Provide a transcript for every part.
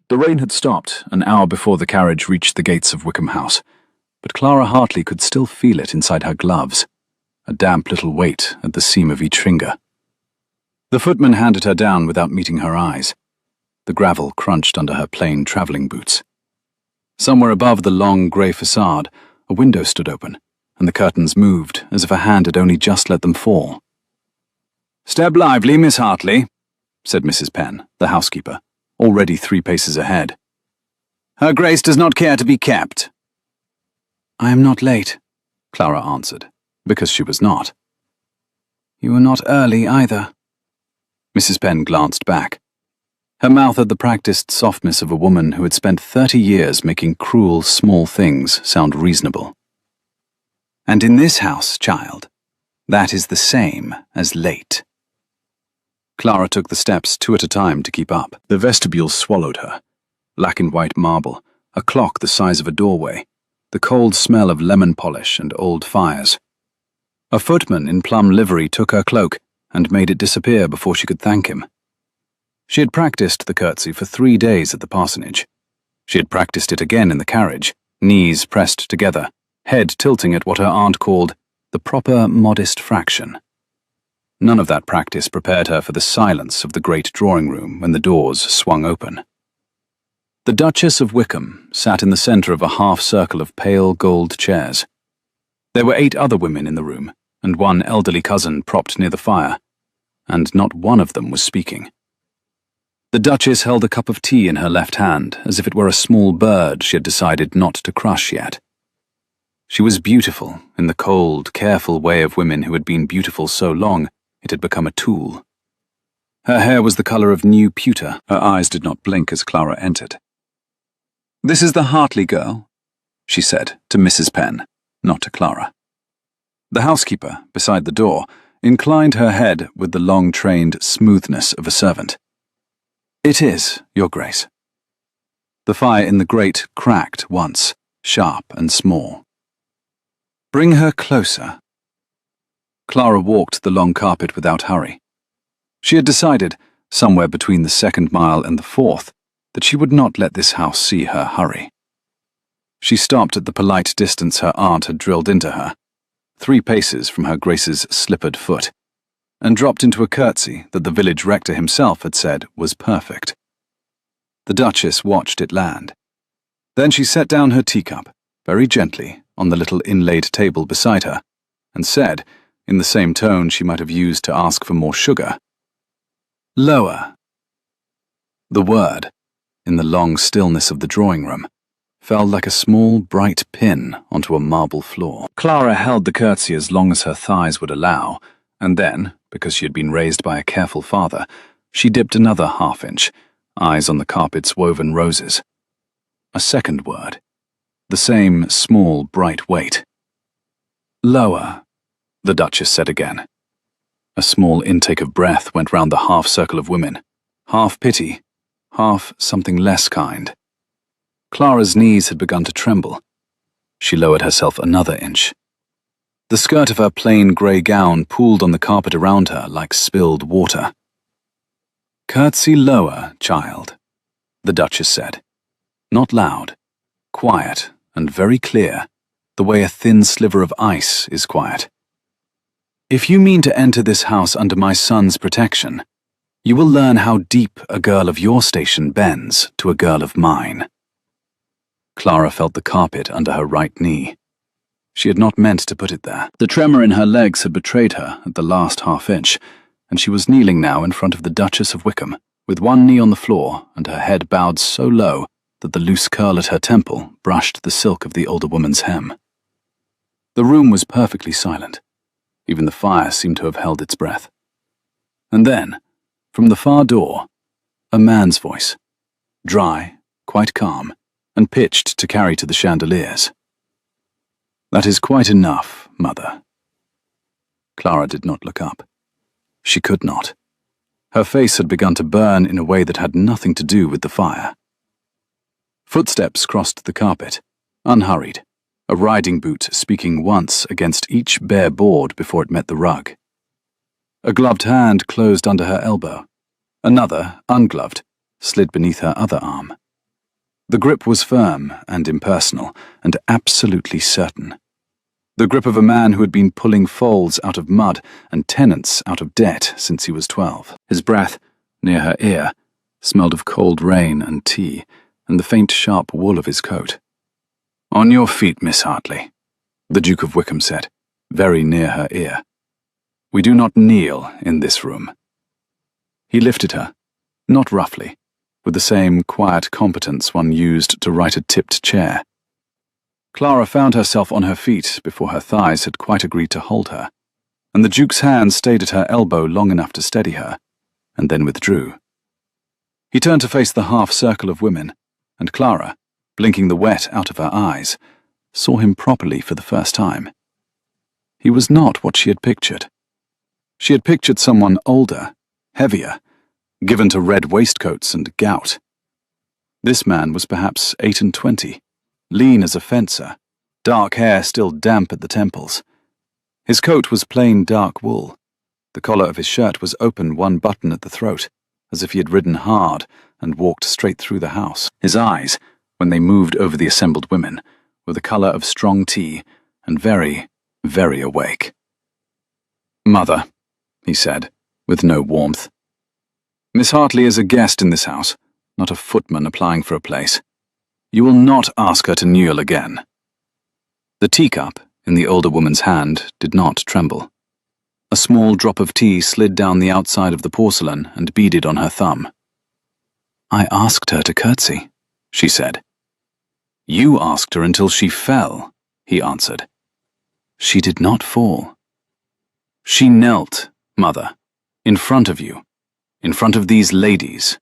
The rain had stopped an hour before the carriage reached the gates of Wickham House, but Clara Hartley could still feel it inside her gloves, a damp little weight at the seam of each finger. The footman handed her down without meeting her eyes. The gravel crunched under her plain travelling boots. Somewhere above the long grey facade, a window stood open, and the curtains moved as if a hand had only just let them fall. "Step lively, Miss Hartley," said Mrs. Penn, the housekeeper, already 3 paces ahead. "Her Grace does not care to be kept." "I am not late," Clara answered, because she was not. "You are not early either." Mrs. Penn glanced back. Her mouth had the practiced softness of a woman who had spent 30 years making cruel, small things sound reasonable. "And in this house, child, that is the same as late." Clara took the steps 2 at a time to keep up. The vestibule swallowed her. Black and white marble, a clock the size of a doorway, the cold smell of lemon polish and old fires. A footman in plum livery took her cloak and made it disappear before she could thank him. She had practiced the curtsy for 3 days at the parsonage. She had practiced it again in the carriage, knees pressed together, head tilting at what her aunt called the proper modest fraction. None of that practice prepared her for the silence of the great drawing-room when the doors swung open. The Duchess of Wickham sat in the centre of a half-circle of pale gold chairs. There were 8 other women in the room, and 1 elderly cousin propped near the fire, and not one of them was speaking. The Duchess held a cup of tea in her left hand, as if it were a small bird she had decided not to crush yet. She was beautiful in the cold, careful way of women who had been beautiful so long it had become a tool. Her hair was the colour of new pewter. Her eyes did not blink as Clara entered. "This is the Hartley girl," she said to Mrs. Penn, not to Clara. The housekeeper, beside the door, inclined her head with the long-trained smoothness of a servant. "It is, Your Grace." The fire in the grate cracked once, sharp and small. "Bring her closer." Clara walked the long carpet without hurry. She had decided, somewhere between the 2nd mile and the 4th, that she would not let this house see her hurry. She stopped at the polite distance her aunt had drilled into her, 3 paces from her Grace's slippered foot, and dropped into a curtsy that the village rector himself had said was perfect. The Duchess watched it land. Then she set down her teacup, very gently, on the little inlaid table beside her, and said, in the same tone she might have used to ask for more sugar, "Lower." The word, in the long stillness of the drawing-room, fell like a small, bright pin onto a marble floor. Clara held the curtsy as long as her thighs would allow, and then, because she had been raised by a careful father, she dipped another half-inch, eyes on the carpet's woven roses. A second word. The same small, bright weight. "Lower," the Duchess said again. A small intake of breath went round the half-circle of women, half pity, half something less kind. Clara's knees had begun to tremble. She lowered herself another inch. The skirt of her plain grey gown pooled on the carpet around her like spilled water. "Curtsy lower, child," the Duchess said. Not loud, quiet and very clear, the way a thin sliver of ice is quiet. "If you mean to enter this house under my son's protection, you will learn how deep a girl of your station bends to a girl of mine." Clara felt the carpet under her right knee. She had not meant to put it there. The tremor in her legs had betrayed her at the last half-inch, and she was kneeling now in front of the Duchess of Wickham, with one knee on the floor and her head bowed so low that the loose curl at her temple brushed the silk of the older woman's hem. The room was perfectly silent. Even the fire seemed to have held its breath. And then, from the far door, a man's voice, dry, quite calm, and pitched to carry to the chandeliers. "That is quite enough, Mother." Clara did not look up. She could not. Her face had begun to burn in a way that had nothing to do with the fire. Footsteps crossed the carpet, unhurried, a riding boot speaking once against each bare board before it met the rug. A gloved hand closed under her elbow. Another, ungloved, slid beneath her other arm. The grip was firm and impersonal, and absolutely certain. The grip of a man who had been pulling foals out of mud and tenants out of debt since he was 12. His breath, near her ear, smelled of cold rain and tea, and the faint sharp wool of his coat. "On your feet, Miss Hartley," the Duke of Wickham said, very near her ear. "We do not kneel in this room." He lifted her, not roughly, with the same quiet competence one used to right a tipped chair. Clara found herself on her feet before her thighs had quite agreed to hold her, and the Duke's hand stayed at her elbow long enough to steady her, and then withdrew. He turned to face the half-circle of women, and Clara, blinking the wet out of her eyes, saw him properly for the first time. He was not what she had pictured. She had pictured someone older, heavier, given to red waistcoats and gout. This man was perhaps 28, lean as a fencer, dark hair still damp at the temples. His coat was plain dark wool. The collar of his shirt was open one button at the throat, as if he had ridden hard and walked straight through the house. His eyes, when they moved over the assembled women, were the colour of strong tea and very, very awake. "Mother," he said, with no warmth. "Miss Hartley is a guest in this house, not a footman applying for a place. You will not ask her to kneel again." The teacup in the older woman's hand did not tremble. A small drop of tea slid down the outside of the porcelain and beaded on her thumb. "I asked her to curtsy," she said. "You asked her until she fell," he answered. "She did not fall. She knelt, Mother, in front of you, in front of these ladies."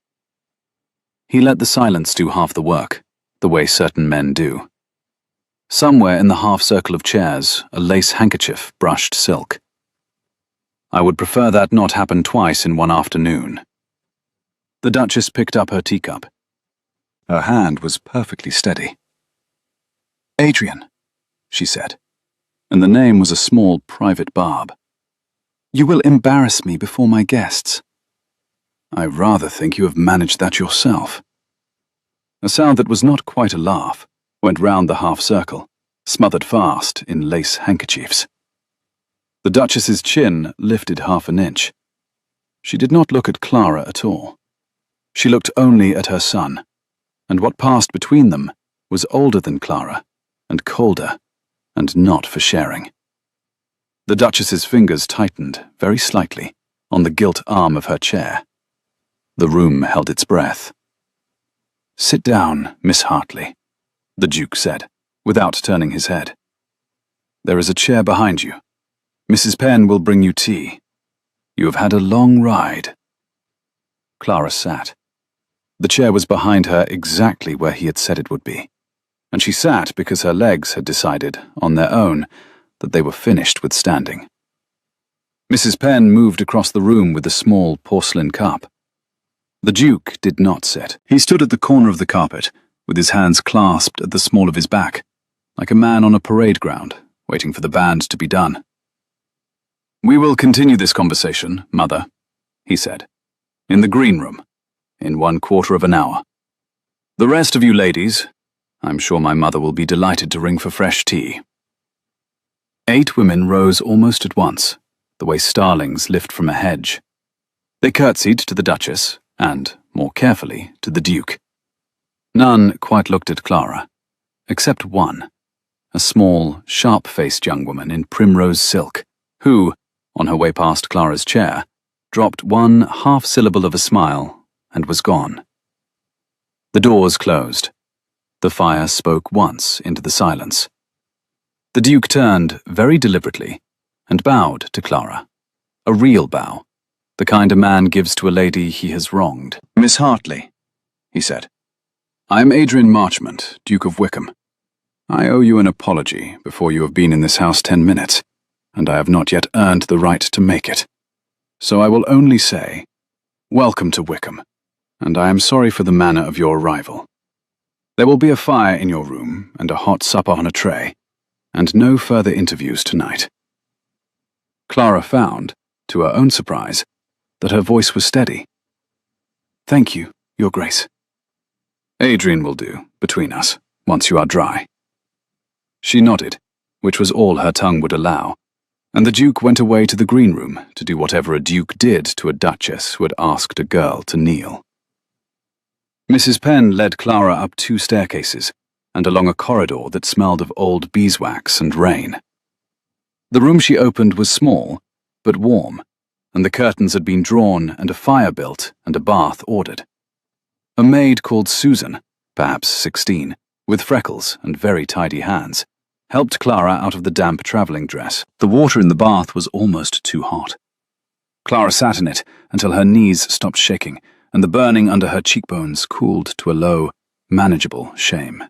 He let the silence do half the work, the way certain men do. Somewhere in the half-circle of chairs, a lace handkerchief brushed silk. "I would prefer that not happen twice in one afternoon." The Duchess picked up her teacup. Her hand was perfectly steady. "Adrian," she said, and the name was a small private barb. "You will embarrass me before my guests." "I rather think you have managed that yourself." A sound that was not quite a laugh went round the half-circle, smothered fast in lace handkerchiefs. The Duchess's chin lifted half an inch. She did not look at Clara at all. She looked only at her son, and what passed between them was older than Clara, and colder, and not for sharing. The Duchess's fingers tightened, very slightly, on the gilt arm of her chair. The room held its breath. "Sit down, Miss Hartley," the Duke said, without turning his head. "There is a chair behind you. Mrs. Penn will bring you tea. You have had a long ride." Clara sat. The chair was behind her exactly where he had said it would be, and she sat because her legs had decided, on their own, that they were finished with standing. Mrs. Penn moved across the room with a small porcelain cup. The Duke did not sit. He stood at the corner of the carpet, with his hands clasped at the small of his back, like a man on a parade ground, waiting for the band to be done. "We will continue this conversation, Mother," he said, "in the green room, in 1/4 of an hour. The rest of you ladies, I'm sure my mother will be delighted to ring for fresh tea." 8 women rose almost at once, the way starlings lift from a hedge. They curtsied to the Duchess, and, more carefully, to the Duke. None quite looked at Clara, except one, a small, sharp-faced young woman in primrose silk, who, on her way past Clara's chair, dropped one half-syllable of a smile and was gone. The doors closed. The fire spoke once into the silence. The Duke turned, very deliberately, and bowed to Clara. A real bow, the kind a man gives to a lady he has wronged. "Miss Hartley," he said, "I am Adrian Marchmont, Duke of Wickham. I owe you an apology before you have been in this house 10 minutes, and I have not yet earned the right to make it. So I will only say, welcome to Wickham, and I am sorry for the manner of your arrival. There will be a fire in your room and a hot supper on a tray, and no further interviews tonight." Clara found, to her own surprise, that her voice was steady. "Thank you, Your Grace." Adrian will do, between us, once you are dry. She nodded, which was all her tongue would allow, and the Duke went away to the green room to do whatever a Duke did to a Duchess who had asked a girl to kneel. Mrs. Penn led Clara up 2 staircases and along a corridor that smelled of old beeswax and rain. The room she opened was small, but warm, and the curtains had been drawn and a fire built and a bath ordered. A maid called Susan, perhaps 16, with freckles and very tidy hands, helped Clara out of the damp travelling dress. The water in the bath was almost too hot. Clara sat in it until her knees stopped shaking and the burning under her cheekbones cooled to a low, manageable shame.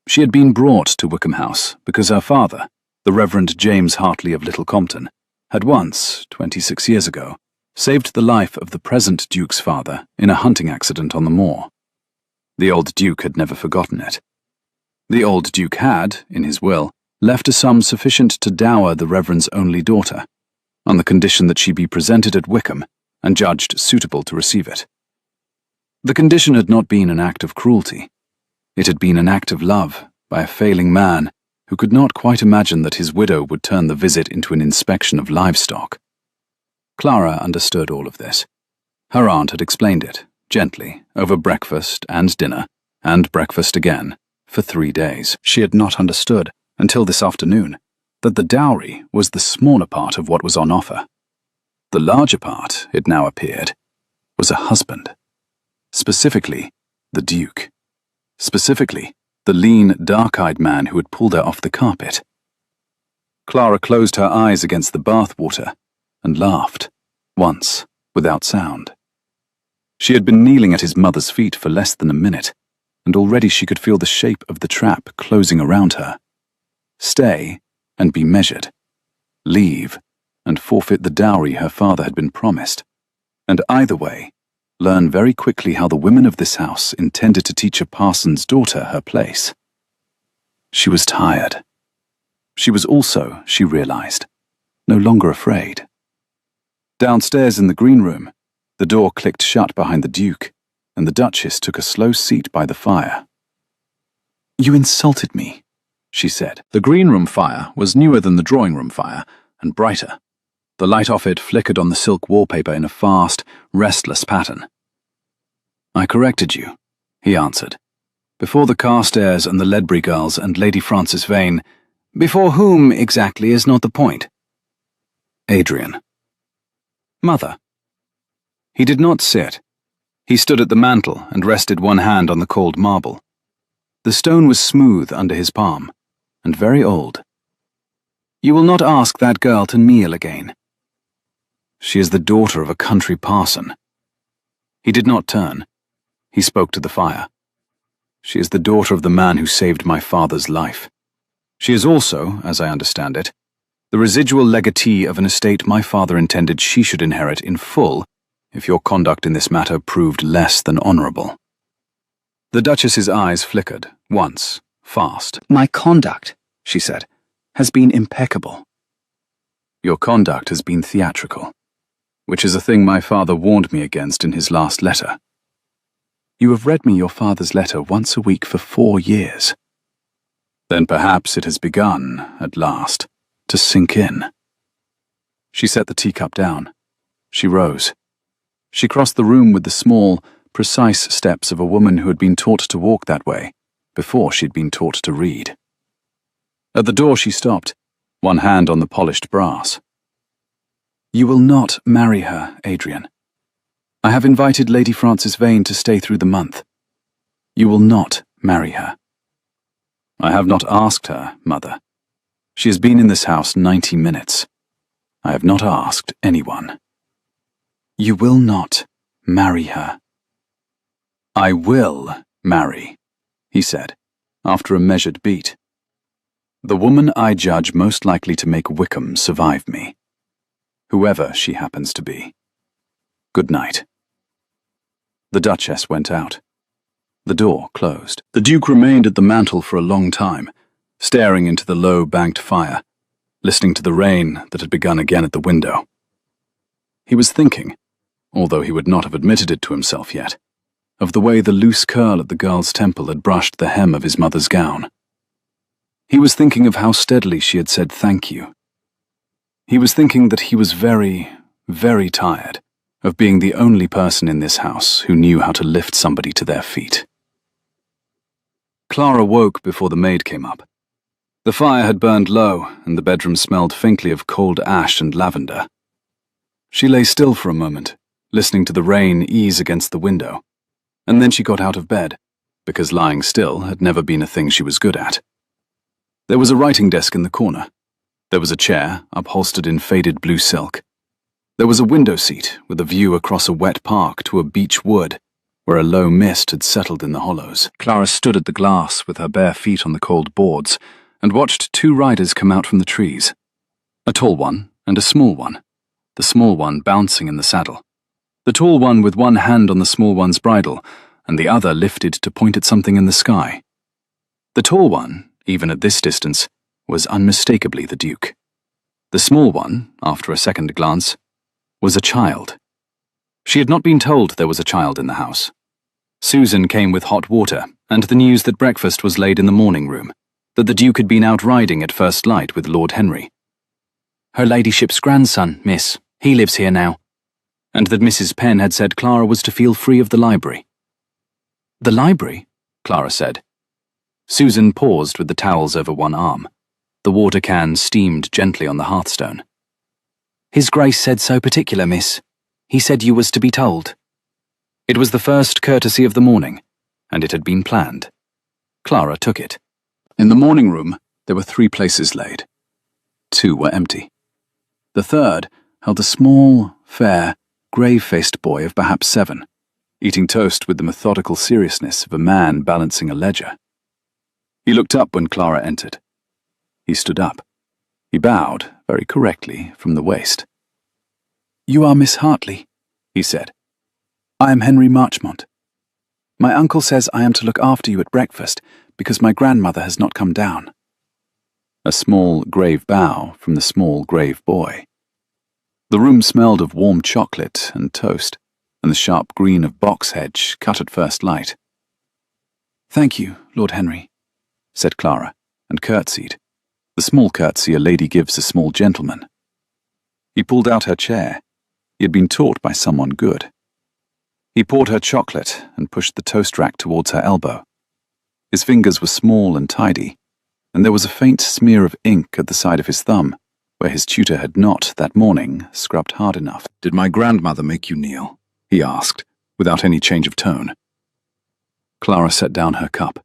She had been brought to Wickham House because her father, the Reverend James Hartley of Little Compton, had once, 26 years ago, saved the life of the present Duke's father in a hunting accident on the moor. The old Duke had never forgotten it. The old Duke had, in his will, left a sum sufficient to dower the Reverend's only daughter, on the condition that she be presented at Wickham and judged suitable to receive it. The condition had not been an act of cruelty. It had been an act of love by a failing man who could not quite imagine that his widow would turn the visit into an inspection of livestock. Clara understood all of this. Her aunt had explained it, gently, over breakfast and dinner, and breakfast again, for 3 days. She had not understood, until this afternoon, that the dowry was the smaller part of what was on offer. The larger part, it now appeared, was a husband. Specifically, the Duke. Specifically, the lean, dark-eyed man who had pulled her off the carpet. Clara closed her eyes against the bath water and laughed, once, without sound. She had been kneeling at his mother's feet for less than a minute, and already she could feel the shape of the trap closing around her. Stay and be measured. Leave and forfeit the dowry her father had been promised. And either way, learn very quickly how the women of this house intended to teach a parson's daughter her place. She was tired. She was also, she realized, no longer afraid. Downstairs in the green room, the door clicked shut behind the Duke, and the Duchess took a slow seat by the fire. "You insulted me," she said. The green room fire was newer than the drawing room fire, and brighter. The light off it flickered on the silk wallpaper in a fast, restless pattern. "I corrected you," he answered. "Before the Carstairs and the Ledbury girls and Lady Frances Vane, before whom exactly is not the point." "Adrian." "Mother." He did not sit. He stood at the mantel and rested one hand on the cold marble. The stone was smooth under his palm, and very old. "You will not ask that girl to kneel again. She is the daughter of a country parson." He did not turn. He spoke to the fire. "She is the daughter of the man who saved my father's life. She is also, as I understand it, the residual legatee of an estate my father intended she should inherit in full if your conduct in this matter proved less than honorable." The Duchess's eyes flickered, once, fast. "My conduct," she said, "has been impeccable." "Your conduct has been theatrical, which is a thing my father warned me against in his last letter." "You have read me your father's letter once a week for 4 years. "Then perhaps it has begun, at last, to sink in." She set the teacup down. She rose. She crossed the room with the small, precise steps of a woman who had been taught to walk that way before she'd been taught to read. At the door she stopped, one hand on the polished brass. "You will not marry her, Adrian. I have invited Lady Frances Vane to stay through the month. You will not marry her." "I have not asked her, Mother. She has been in this house 90 minutes. I have not asked anyone." "You will not marry her." "I will marry," he said, after a measured beat. "The woman I judge most likely to make Wickham survive me, whoever she happens to be. Good night." The Duchess went out. The door closed. The Duke remained at the mantel for a long time, staring into the low banked fire, listening to the rain that had begun again at the window. He was thinking, although he would not have admitted it to himself yet, of the way the loose curl at the girl's temple had brushed the hem of his mother's gown. He was thinking of how steadily she had said thank you. He was thinking that he was very, very tired of being the only person in this house who knew how to lift somebody to their feet. Clara woke before the maid came up. The fire had burned low, and the bedroom smelled faintly of cold ash and lavender. She lay still for a moment, listening to the rain ease against the window, and then she got out of bed, because lying still had never been a thing she was good at. There was a writing desk in the corner. There was a chair, upholstered in faded blue silk. There was a window seat with a view across a wet park to a beech wood, where a low mist had settled in the hollows. Clara stood at the glass with her bare feet on the cold boards and watched two riders come out from the trees. A tall one and a small one, the small one bouncing in the saddle. The tall one with one hand on the small one's bridle and the other lifted to point at something in the sky. The tall one, even at this distance, was unmistakably the Duke. The small one, after a second glance, was a child. She had not been told there was a child in the house. Susan came with hot water and the news that breakfast was laid in the morning room, that the Duke had been out riding at first light with Lord Henry. Her ladyship's grandson, miss. He lives here now. And that Mrs. Penn had said Clara was to feel free of the library. The library? Clara said. Susan paused with the towels over one arm. The water can steamed gently on the hearthstone. His Grace said so particular, miss. He said you was to be told. It was the first courtesy of the morning, and it had been planned. Clara took it. In the morning room, there were 3 places laid. 2 were empty. The third held a small, fair, grave-faced boy of perhaps 7, eating toast with the methodical seriousness of a man balancing a ledger. He looked up when Clara entered. He stood up. He bowed, very correctly, from the waist. "You are Miss Hartley," he said. "I am Henry Marchmont. My uncle says I am to look after you at breakfast because my grandmother has not come down." A small, grave bow from the small, grave boy. The room smelled of warm chocolate and toast, and the sharp green of box hedge cut at first light. "Thank you, Lord Henry," said Clara, and curtsied, the small curtsy a lady gives a small gentleman. He pulled out her chair. He had been taught by someone good. He poured her chocolate and pushed the toast rack towards her elbow. His fingers were small and tidy, and there was a faint smear of ink at the side of his thumb, where his tutor had not, that morning, scrubbed hard enough. "Did my grandmother make you kneel?" he asked, without any change of tone. Clara set down her cup.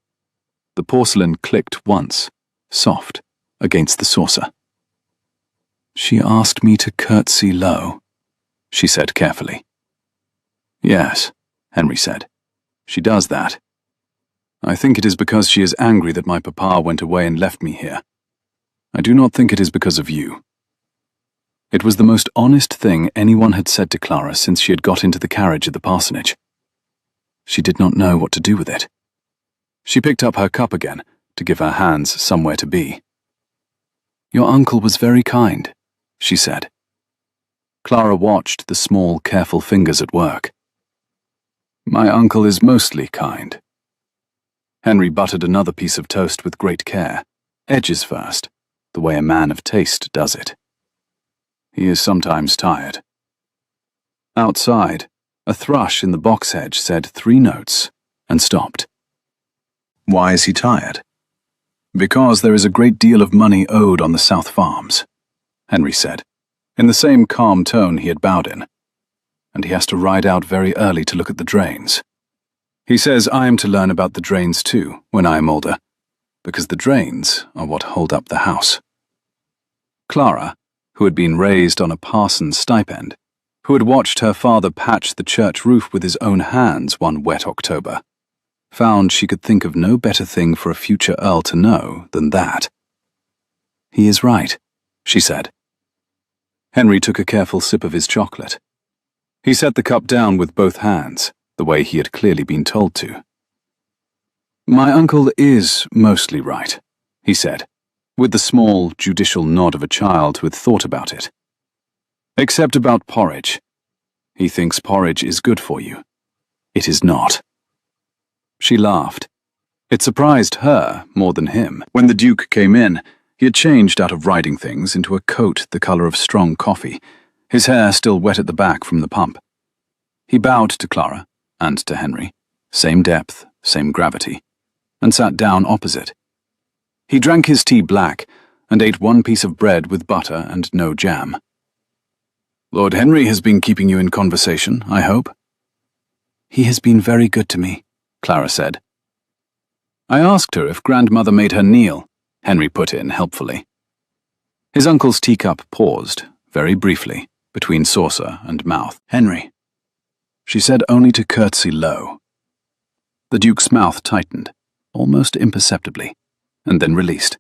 The porcelain clicked once, soft, against the saucer. "She asked me to curtsy low," she said carefully. "Yes," Henry said. "She does that. I think it is because she is angry that my papa went away and left me here. I do not think it is because of you." It was the most honest thing anyone had said to Clara since she had got into the carriage at the parsonage. She did not know what to do with it. She picked up her cup again to give her hands somewhere to be. "Your uncle was very kind," she said. Clara watched the small, careful fingers at work. "My uncle is mostly kind." Henry buttered another piece of toast with great care, edges first, the way a man of taste does it. "He is sometimes tired." Outside, a thrush in the box hedge said 3 notes and stopped. "Why is he tired?" "Because there is a great deal of money owed on the South Farms," Henry said, in the same calm tone he had bowed in, "and he has to ride out very early to look at the drains. He says I am to learn about the drains too, when I am older, because the drains are what hold up the house." Clara, who had been raised on a parson's stipend, who had watched her father patch the church roof with his own hands one wet October, found she could think of no better thing for a future earl to know than that. "He is right," she said. Henry took a careful sip of his chocolate. He set the cup down with both hands, the way he had clearly been told to. "My uncle is mostly right," he said, with the small, judicial nod of a child who had thought about it. "Except about porridge. He thinks porridge is good for you. It is not." She laughed. It surprised her more than him. When the Duke came in, he had changed out of riding things into a coat the colour of strong coffee, his hair still wet at the back from the pump. He bowed to Clara, and to Henry, same depth, same gravity, and sat down opposite. He drank his tea black, and ate one piece of bread with butter and no jam. "Lord Henry has been keeping you in conversation, I hope?" "He has been very good to me," Clara said. "I asked her if grandmother made her kneel," Henry put in helpfully. His uncle's teacup paused, very briefly, between saucer and mouth. "Henry," she said only to curtsy low. The Duke's mouth tightened, almost imperceptibly, and then released,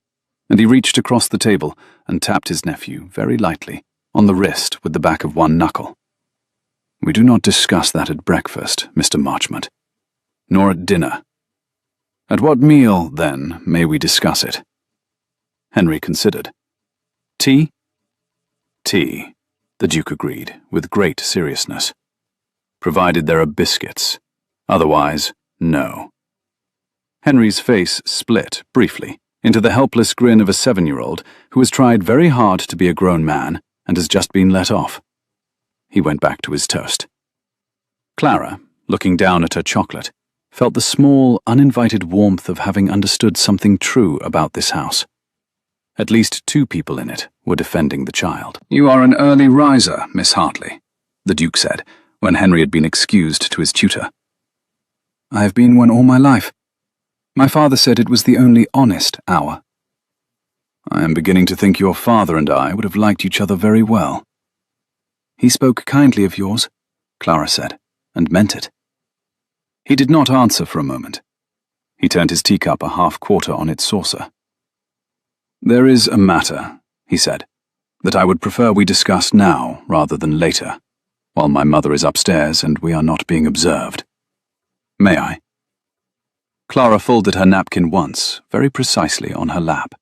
and he reached across the table and tapped his nephew, very lightly, on the wrist with the back of one knuckle. "We do not discuss that at breakfast, Mr. Marchmont, nor at dinner. At what meal, then, may we discuss it?" Henry considered. "Tea?" "Tea," the Duke agreed, with great seriousness. "Provided there are biscuits. Otherwise, no." Henry's face split, briefly, into the helpless grin of a 7-year-old who has tried very hard to be a grown man and has just been let off. He went back to his toast. Clara, looking down at her chocolate, felt the small, uninvited warmth of having understood something true about this house. At least 2 people in it were defending the child. "You are an early riser, Miss Hartley," the Duke said, when Henry had been excused to his tutor. "I have been one all my life. My father said it was the only honest hour." "I am beginning to think your father and I would have liked each other very well." "He spoke kindly of yours," Clara said, and meant it. He did not answer for a moment. He turned his teacup a half-quarter on its saucer. "There is a matter," he said, "that I would prefer we discuss now rather than later, while my mother is upstairs and we are not being observed. May I?" Clara folded her napkin once, very precisely on her lap.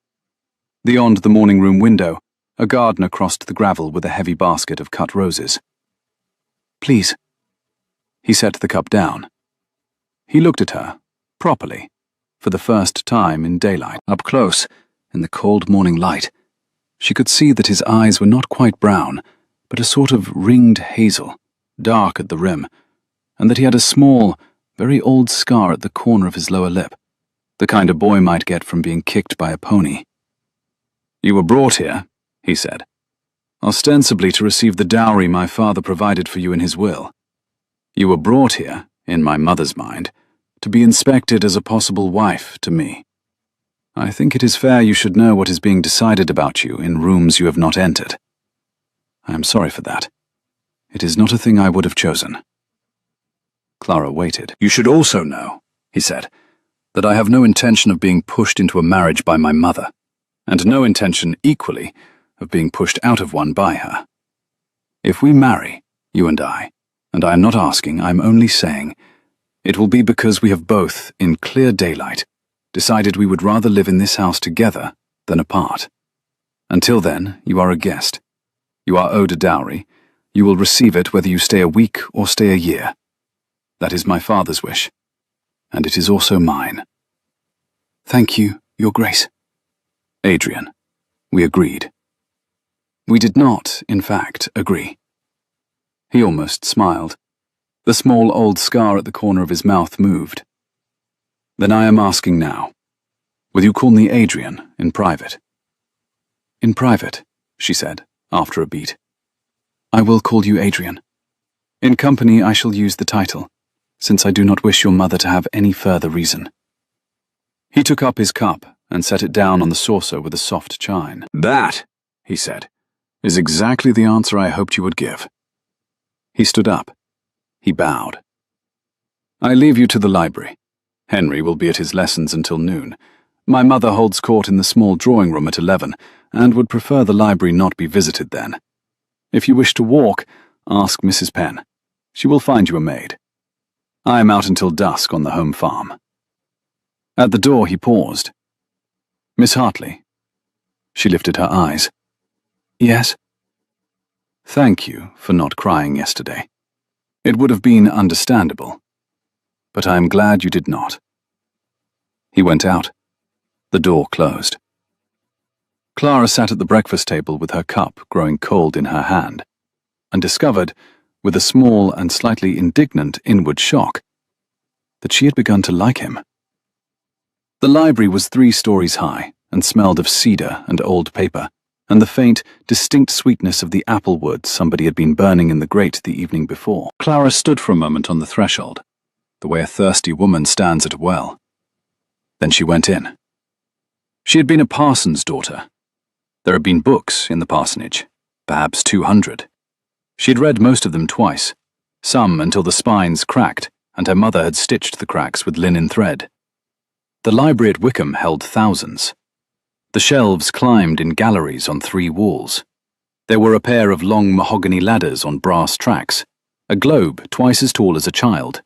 Beyond the morning-room window, a gardener crossed the gravel with a heavy basket of cut roses. "Please." He set the cup down. He looked at her, properly, for the first time in daylight. Up close, in the cold morning light, she could see that his eyes were not quite brown, but a sort of ringed hazel, dark at the rim, and that he had a small, very old scar at the corner of his lower lip, the kind a boy might get from being kicked by a pony. "You were brought here," he said, "ostensibly to receive the dowry my father provided for you in his will. You were brought here, in my mother's mind, to be inspected as a possible wife to me. I think it is fair you should know what is being decided about you in rooms you have not entered. I am sorry for that. It is not a thing I would have chosen." Clara waited. "You should also know," he said, "that I have no intention of being pushed into a marriage by my mother, and no intention, equally, of being pushed out of one by her. If we marry, you and I am not asking, I am only saying, it will be because we have both, in clear daylight, decided we would rather live in this house together than apart. Until then, you are a guest. You are owed a dowry. You will receive it whether you stay a week or stay a year. That is my father's wish, and it is also mine." "Thank you, Your Grace." "Adrian, we agreed." We did not, in fact, agree. He almost smiled. The small old scar at the corner of his mouth moved. "Then I am asking now. Will you call me Adrian in private?" "In private," she said, after a beat. "I will call you Adrian. In company I shall use the title, since I do not wish your mother to have any further reason." He took up his cup and set it down on the saucer with a soft chine. "That," he said, "is exactly the answer I hoped you would give." He stood up. He bowed. "I leave you to the library. Henry will be at his lessons until noon. My mother holds court in the small drawing room at 11, and would prefer the library not be visited then. If you wish to walk, ask Mrs. Penn. She will find you a maid. I am out until dusk on the home farm." At the door he paused. "Miss Hartley." She lifted her eyes. "Yes?" "Thank you for not crying yesterday. It would have been understandable. But I am glad you did not. He went out. The door closed. Clara sat at the breakfast table with her cup growing cold in her hand, and discovered, with a small and slightly indignant inward shock, that she had begun to like him. The library was 3 stories high and smelled of cedar and old paper, and the faint, distinct sweetness of the apple wood somebody had been burning in the grate the evening before. Clara stood for a moment on the threshold, the way a thirsty woman stands at a well. Then she went in. She had been a parson's daughter. There had been books in the parsonage, perhaps 200. She had read most of them twice, some until the spines cracked, and her mother had stitched the cracks with linen thread. The library at Wickham held thousands. The shelves climbed in galleries on 3 walls. There were a pair of long mahogany ladders on brass tracks, a globe twice as tall as a child,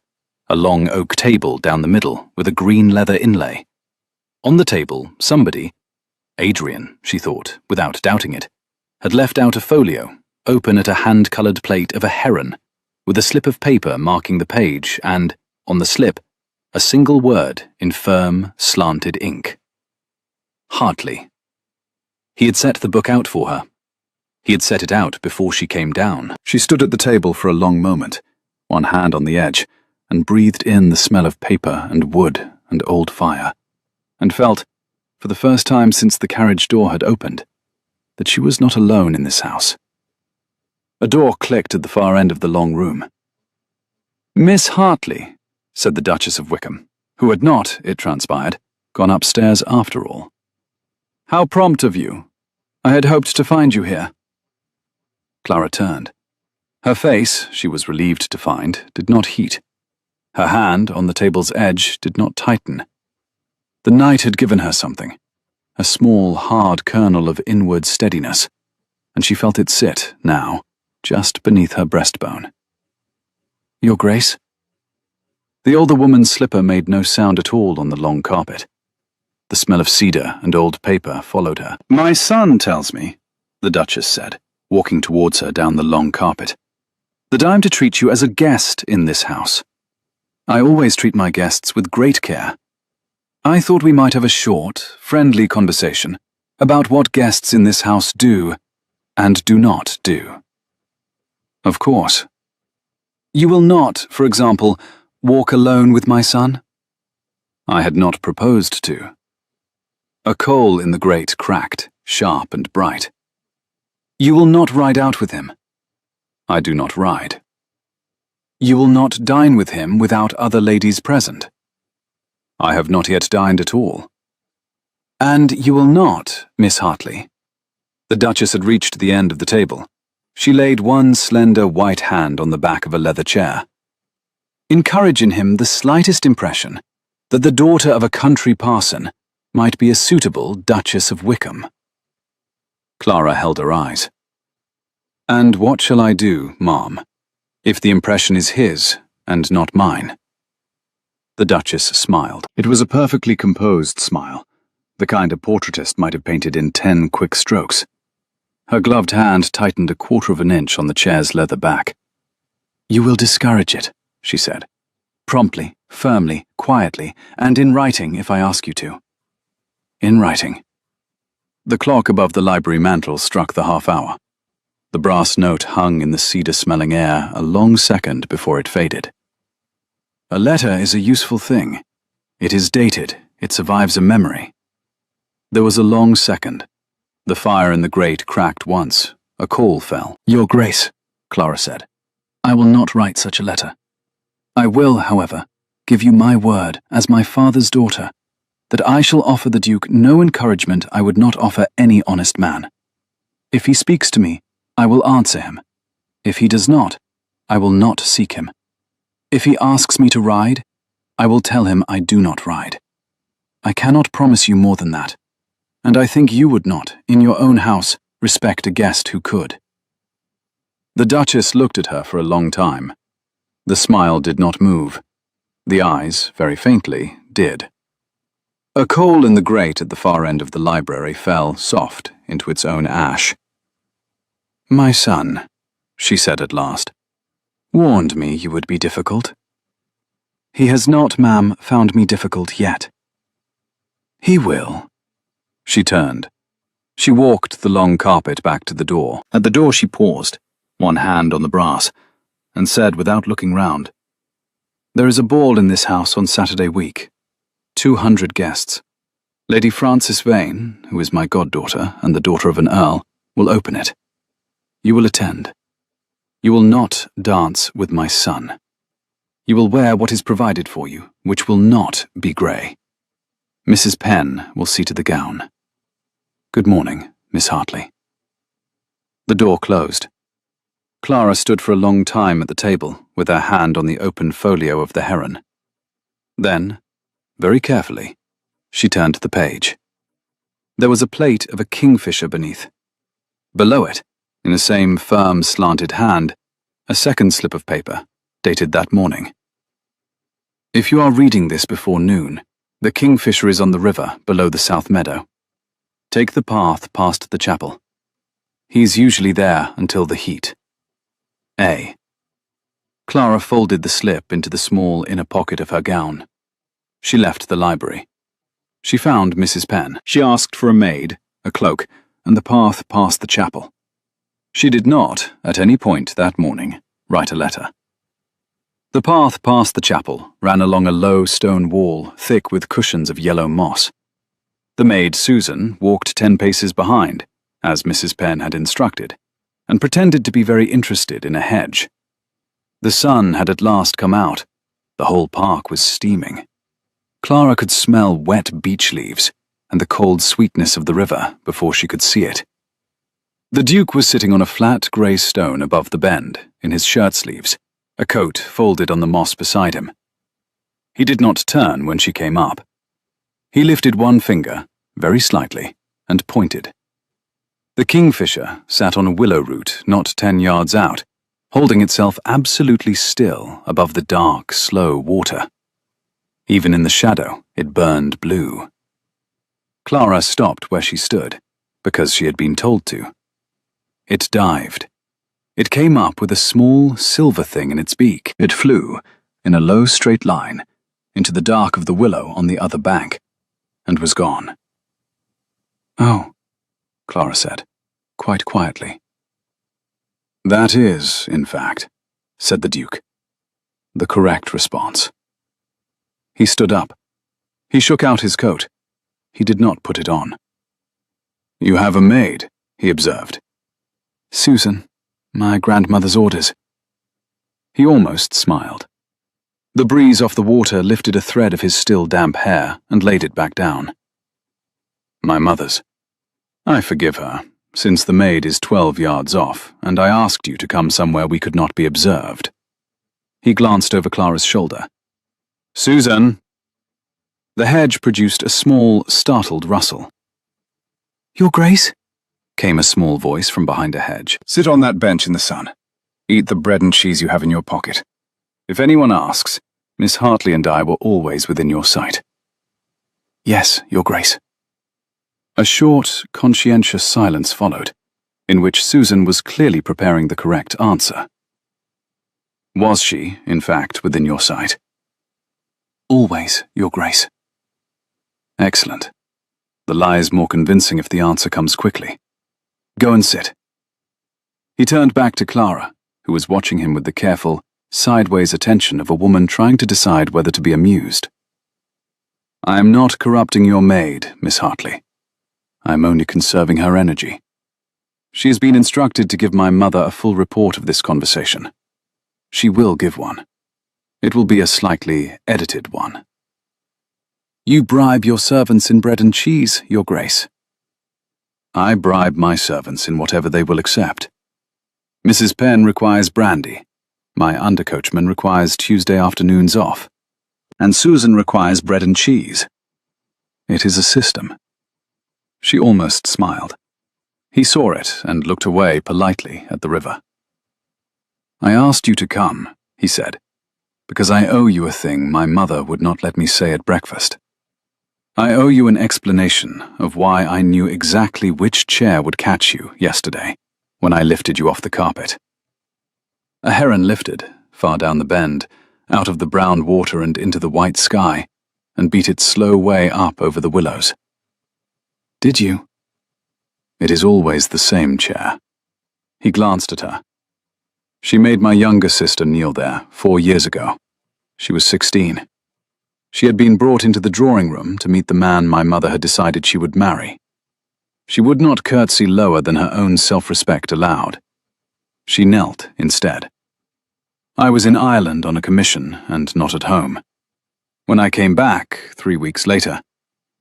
a long oak table down the middle with a green leather inlay. On the table, somebody, Adrian, she thought, without doubting it, had left out a folio, open at a hand-coloured plate of a heron, with a slip of paper marking the page and, on the slip, a single word in firm, slanted ink. Hartley. He had set the book out for her. He had set it out before she came down. She stood at the table for a long moment, one hand on the edge, and breathed in the smell of paper and wood and old fire, and felt, for the first time since the carriage door had opened, that she was not alone in this house. A door clicked at the far end of the long room. "Miss Hartley," said the Duchess of Wickham, who had not, it transpired, gone upstairs after all. "How prompt of you. I had hoped to find you here." Clara turned. Her face, she was relieved to find, did not heat. Her hand, on the table's edge, did not tighten. The night had given her something, a small, hard kernel of inward steadiness, and she felt it sit, now, just beneath her breastbone. "Your Grace?" The older woman's slipper made no sound at all on the long carpet. The smell of cedar and old paper followed her. "My son tells me," the Duchess said, walking towards her down the long carpet, "that I'm to treat you as a guest in this house. I always treat my guests with great care. I thought we might have a short, friendly conversation about what guests in this house do and do not do." "Of course." "You will not, for example, walk alone with my son?" "I had not proposed to." A coal in the grate cracked, sharp and bright. "You will not ride out with him?" "I do not ride." "You will not dine with him without other ladies present?" "I have not yet dined at all." "And you will not, Miss Hartley?" The Duchess had reached the end of the table. She laid one slender white hand on the back of a leather chair. "Encourage in him the slightest impression that the daughter of a country parson might be a suitable Duchess of Wickham." Clara held her eyes. "And what shall I do, ma'am, if the impression is his and not mine?" The Duchess smiled. It was a perfectly composed smile, the kind a portraitist might have painted in 10 quick strokes. Her gloved hand tightened a quarter of an inch on the chair's leather back. "You will discourage it," she said, "promptly, firmly, quietly, and in writing if I ask you to." "In writing." The clock above the library mantel struck the half-hour. The brass note hung in the cedar-smelling air a long second before it faded. A letter is a useful thing. It is dated. It survives a memory. There was a long second. The fire in the grate cracked once. A coal fell. "Your Grace," Clara said, "I will not write such a letter. I will, however, give you my word as my father's daughter that I shall offer the Duke no encouragement I would not offer any honest man. If he speaks to me, I will answer him. If he does not, I will not seek him. If he asks me to ride, I will tell him I do not ride. I cannot promise you more than that, and I think you would not, in your own house, respect a guest who could." The Duchess looked at her for a long time. The smile did not move. The eyes, very faintly, did. A coal in the grate at the far end of the library fell, soft, into its own ash. "My son," she said at last, "warned me you would be difficult." "He has not, ma'am, found me difficult yet." He will. She turned. She walked the long carpet back to the door. At the door she paused, one hand on the brass, and said without looking round, "There is a ball in this house on Saturday week. 200 guests. Lady Frances Vane, who is my goddaughter and the daughter of an earl, will open it. You will attend. You will not dance with my son. You will wear what is provided for you, which will not be grey. Mrs. Penn will see to the gown. Good morning, Miss Hartley." The door closed. Clara stood for a long time at the table, with her hand on the open folio of the Heron. Then, very carefully, she turned the page. There was a plate of a kingfisher beneath. Below it, in the same firm, slanted hand, a second slip of paper, dated that morning. If you are reading this before noon, the kingfisher is on the river below the south meadow. Take the path past the chapel. He is usually there until the heat. A. Clara folded the slip into the small inner pocket of her gown. She left the library. She found Mrs. Penn. She asked for a maid, a cloak, and the path past the chapel. She did not, at any point that morning, write a letter. The path past the chapel ran along a low stone wall thick with cushions of yellow moss. The maid, Susan, walked 10 paces behind, as Mrs. Penn had instructed, and pretended to be very interested in a hedge. The sun had at last come out. The whole park was steaming. Clara could smell wet beech leaves and the cold sweetness of the river before she could see it. The Duke was sitting on a flat grey stone above the bend, in his shirt sleeves, a coat folded on the moss beside him. He did not turn when she came up. He lifted one finger, very slightly, and pointed. The kingfisher sat on a willow root not 10 yards out, holding itself absolutely still above the dark, slow water. Even in the shadow, it burned blue. Clara stopped where she stood, because she had been told to. It dived. It came up with a small silver thing in its beak. It flew, in a low straight line, into the dark of the willow on the other bank, and was gone. "Oh," Clara said, quite quietly. "That is, in fact," said the Duke, "the correct response." He stood up. He shook out his coat. He did not put it on. "You have a maid," he observed. "Susan, my grandmother's orders." He almost smiled. The breeze off the water lifted a thread of his still damp hair and laid it back down. "My mother's. I forgive her, since the maid is 12 yards off, and I asked you to come somewhere we could not be observed." He glanced over Clara's shoulder. "Susan!" The hedge produced a small, startled rustle. "Your Grace?" came a small voice from behind a hedge. "Sit on that bench in the sun. Eat the bread and cheese you have in your pocket. If anyone asks, Miss Hartley and I were always within your sight." "Yes, Your Grace." A short, conscientious silence followed, in which Susan was clearly preparing the correct answer. Was she, in fact, within your sight? "Always, Your Grace." Excellent. The lie is more convincing if the answer comes quickly. Go and sit. He turned back to Clara, who was watching him with the careful, sideways attention of a woman trying to decide whether to be amused. "I am not corrupting your maid, Miss Hartley. I am only conserving her energy. She has been instructed to give my mother a full report of this conversation. She will give one. It will be a slightly edited one." "You bribe your servants in bread and cheese, Your Grace." "I bribe my servants in whatever they will accept. Mrs. Penn requires brandy, my undercoachman requires Tuesday afternoons off, and Susan requires bread and cheese. It is a system." She almost smiled. He saw it and looked away politely at the river. "I asked you to come," he said, "because I owe you a thing my mother would not let me say at breakfast. I owe you an explanation of why I knew exactly which chair would catch you yesterday when I lifted you off the carpet." A heron lifted, far down the bend, out of the brown water and into the white sky, and beat its slow way up over the willows. "Did you?" "It is always the same chair." He glanced at her. "She made my younger sister kneel there 4 years ago. She was 16. She had been brought into the drawing room to meet the man my mother had decided she would marry. She would not curtsy lower than her own self-respect allowed. She knelt instead. I was in Ireland on a commission and not at home. When I came back 3 weeks later,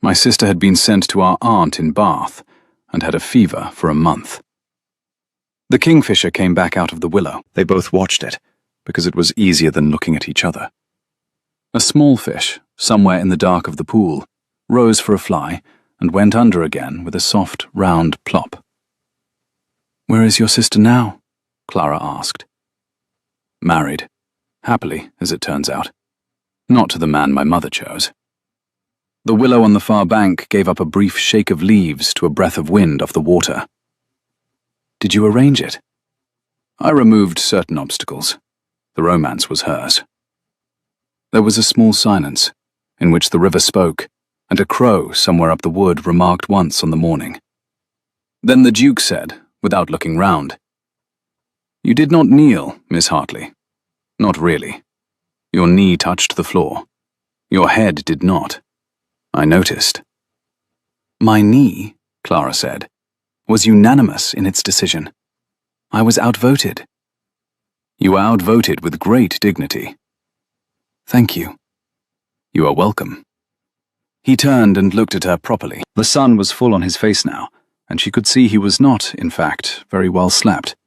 my sister had been sent to our aunt in Bath and had a fever for a month. The kingfisher came back out of the willow. They both watched it, because it was easier than looking at each other. A small fish, somewhere in the dark of the pool, rose for a fly and went under again with a soft, round plop. "Where is your sister now?" Clara asked. "Married. Happily, as it turns out. Not to the man my mother chose." The willow on the far bank gave up a brief shake of leaves to a breath of wind off the water. "Did you arrange it?" "I removed certain obstacles. The romance was hers." There was a small silence, in which the river spoke, and a crow somewhere up the wood remarked once on the morning. Then the Duke said, without looking round, "You did not kneel, Miss Hartley. Not really. Your knee touched the floor. Your head did not. I noticed." "My knee," Clara said, "was unanimous in its decision. I was outvoted." "You outvoted with great dignity." "Thank you." "You are welcome." He turned and looked at her properly. The sun was full on his face now, and she could see he was not, in fact, very well slept.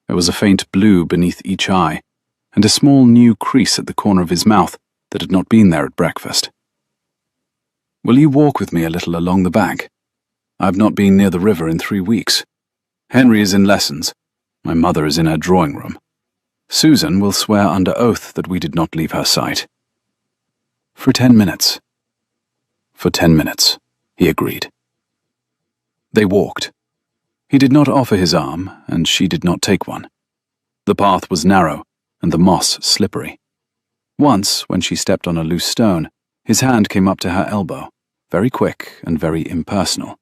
There was a faint blue beneath each eye, and a small new crease at the corner of his mouth that had not been there at breakfast. "Will you walk with me a little along the bank? I've not been near the river in 3 weeks. Henry is in lessons. My mother is in her drawing room. Susan will swear under oath that we did not leave her sight." "For 10 minutes." "For 10 minutes," he agreed. They walked. He did not offer his arm, and she did not take one. The path was narrow, and the moss slippery. Once, when she stepped on a loose stone, his hand came up to her elbow, very quick and very impersonal,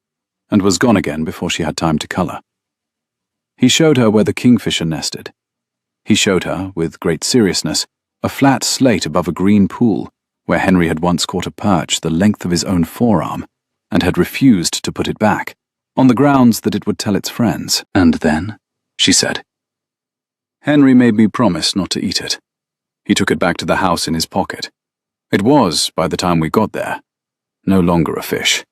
and was gone again before she had time to colour. He showed her where the kingfisher nested. He showed her, with great seriousness, a flat slate above a green pool, where Henry had once caught a perch the length of his own forearm, and had refused to put it back, on the grounds that it would tell its friends. "And then?" she said. "Henry made me promise not to eat it. He took it back to the house in his pocket. It was, by the time we got there, no longer a fish."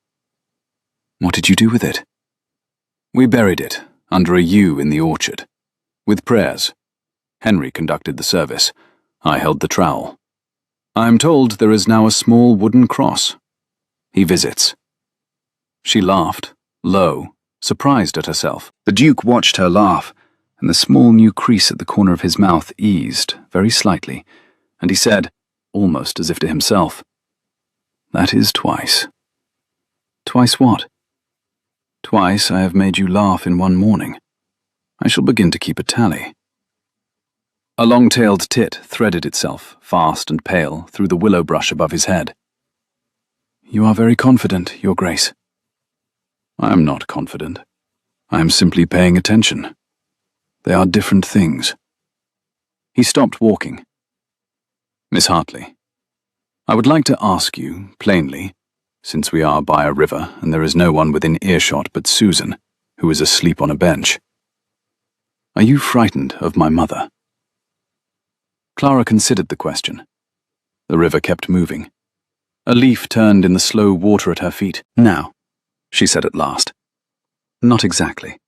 "What did you do with it?" "We buried it, under a yew in the orchard, with prayers. Henry conducted the service. I held the trowel. I am told there is now a small wooden cross. He visits." She laughed, low, surprised at herself. The Duke watched her laugh, and the small new crease at the corner of his mouth eased, very slightly, and he said, almost as if to himself, "That is twice." "Twice what?" "Twice I have made you laugh in one morning. I shall begin to keep a tally." A long-tailed tit threaded itself, fast and pale, through the willow brush above his head. "You are very confident, Your Grace." "I am not confident. I am simply paying attention. They are different things." He stopped walking. "Miss Hartley, I would like to ask you, plainly, since we are by a river and there is no one within earshot but Susan, who is asleep on a bench. Are you frightened of my mother?" Clara considered the question. The river kept moving. A leaf turned in the slow water at her feet. "Now," she said at last. "Not exactly.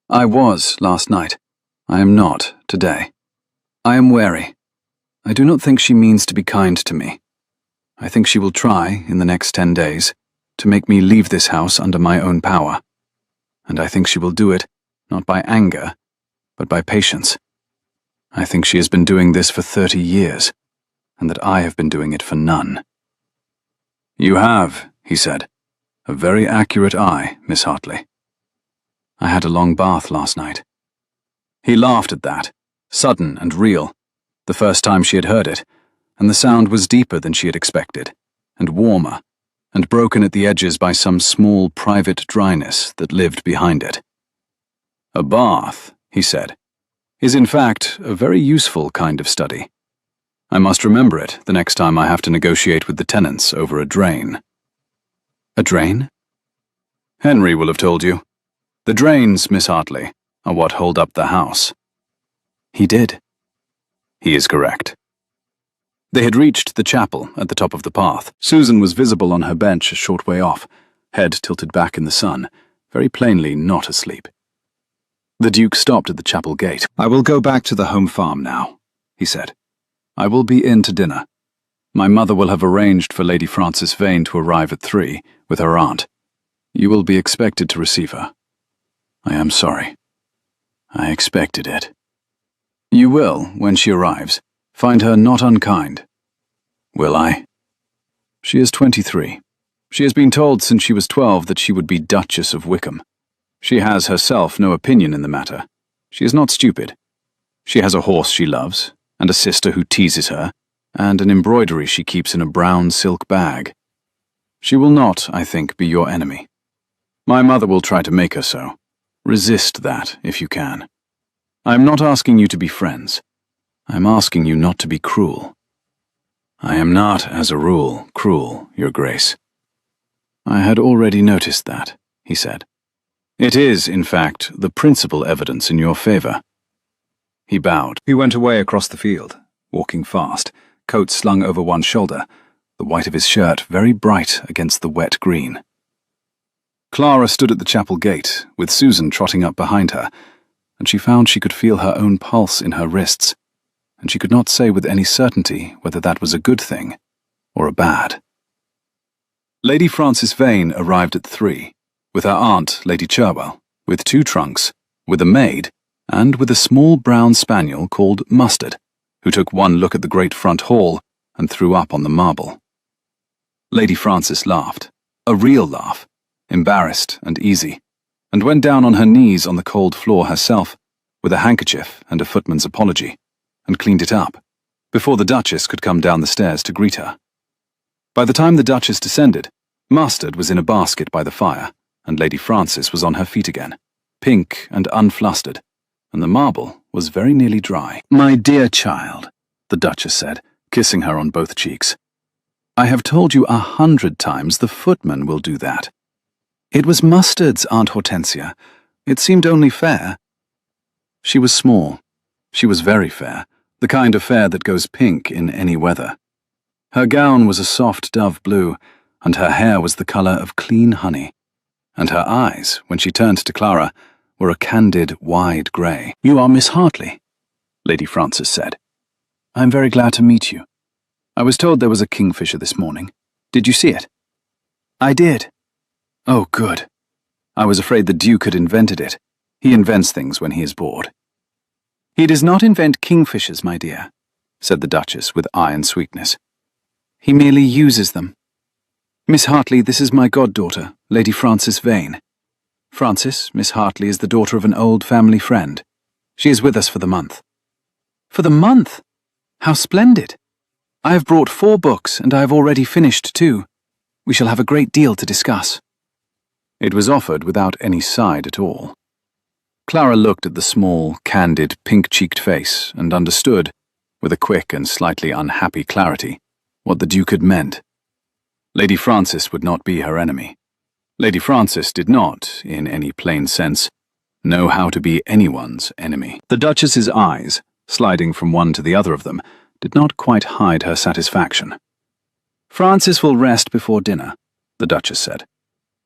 I was last night. I am not today. I am wary. I do not think she means to be kind to me. I think she will try, in the next 10 days, to make me leave this house under my own power. And I think she will do it, not by anger, but by patience. I think she has been doing this for 30 years, and that I have been doing it for none." "You have," he said. "A very accurate eye, Miss Hartley." "I had a long bath last night." He laughed at that, sudden and real, the first time she had heard it, and the sound was deeper than she had expected, and warmer, and broken at the edges by some small private dryness that lived behind it. A bath, he said, is in fact a very useful kind of study. I must remember it the next time I have to negotiate with the tenants over a drain. A drain? Henry will have told you. The drains, Miss Hartley, are what hold up the house. He did. He is correct. They had reached the chapel at the top of the path. Susan was visible on her bench a short way off, head tilted back in the sun, very plainly not asleep. The Duke stopped at the chapel gate. I will go back to the home farm now, he said. I will be in to dinner. My mother will have arranged for Lady Frances Vane to arrive at 3 with her aunt. You will be expected to receive her. I am sorry. I expected it. You will, when she arrives, find her not unkind. Will I? She is 23. She has been told since she was 12 that she would be Duchess of Wickham. She has herself no opinion in the matter. She is not stupid. She has a horse she loves, and a sister who teases her, and an embroidery she keeps in a brown silk bag. She will not, I think, be your enemy. My mother will try to make her so. Resist that, if you can. I am not asking you to be friends. I am asking you not to be cruel. I am not, as a rule, cruel, Your Grace. I had already noticed that, he said. It is, in fact, the principal evidence in your favor. He bowed. He went away across the field, walking fast, coat slung over one shoulder, the white of his shirt very bright against the wet green. Clara stood at the chapel gate, with Susan trotting up behind her, and she found she could feel her own pulse in her wrists, and she could not say with any certainty whether that was a good thing or a bad. Lady Frances Vane arrived at 3, with her aunt, Lady Cherwell, with 2 trunks, with a maid, and with a small brown spaniel called Mustard, who took one look at the great front hall and threw up on the marble. Lady Frances laughed, a real laugh, embarrassed and easy, and went down on her knees on the cold floor herself, with a handkerchief and a footman's apology, and cleaned it up, before the Duchess could come down the stairs to greet her. By the time the Duchess descended, Mustard was in a basket by the fire, and Lady Frances was on her feet again, pink and unflustered, and the marble was very nearly dry. My dear child, the Duchess said, kissing her on both cheeks, I have told you 100 times the footman will do that. It was Mustard's, Aunt Hortensia. It seemed only fair. She was small. She was very fair, the kind of fair that goes pink in any weather. Her gown was a soft dove blue, and her hair was the colour of clean honey, and her eyes, when she turned to Clara, were a candid, wide grey. You are Miss Hartley, Lady Frances said. I am very glad to meet you. I was told there was a kingfisher this morning. Did you see it? I did. Oh, good. I was afraid the Duke had invented it. He invents things when he is bored. He does not invent kingfishers, my dear, said the Duchess with iron sweetness. He merely uses them. Miss Hartley, this is my goddaughter, Lady Frances Vane. Frances, Miss Hartley is the daughter of an old family friend. She is with us for the month. For the month? How splendid! I have brought 4 books, and I have already finished 2. We shall have a great deal to discuss. It was offered without any side at all. Clara looked at the small, candid, pink-cheeked face and understood, with a quick and slightly unhappy clarity, what the Duke had meant. Lady Frances would not be her enemy. Lady Frances did not, in any plain sense, know how to be anyone's enemy. The Duchess's eyes, sliding from one to the other of them, did not quite hide her satisfaction. Frances will rest before dinner, the Duchess said.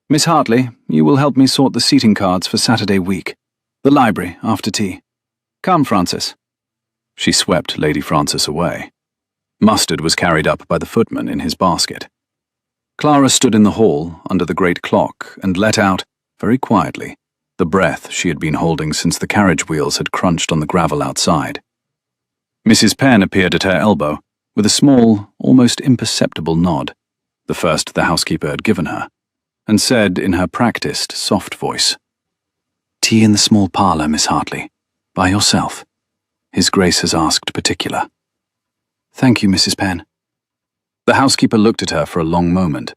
Miss Hartley, you will help me sort the seating cards for Saturday week. The library, after tea. Come, Frances. She swept Lady Frances away. Mustard was carried up by the footman in his basket. Clara stood in the hall, under the great clock, and let out, very quietly, the breath she had been holding since the carriage wheels had crunched on the gravel outside. Mrs. Penn appeared at her elbow, with a small, almost imperceptible nod, the first the housekeeper had given her, and said in her practised, soft voice, Tea in the small parlour, Miss Hartley, by yourself. His Grace has asked particular. Thank you, Mrs. Penn. The housekeeper looked at her for a long moment.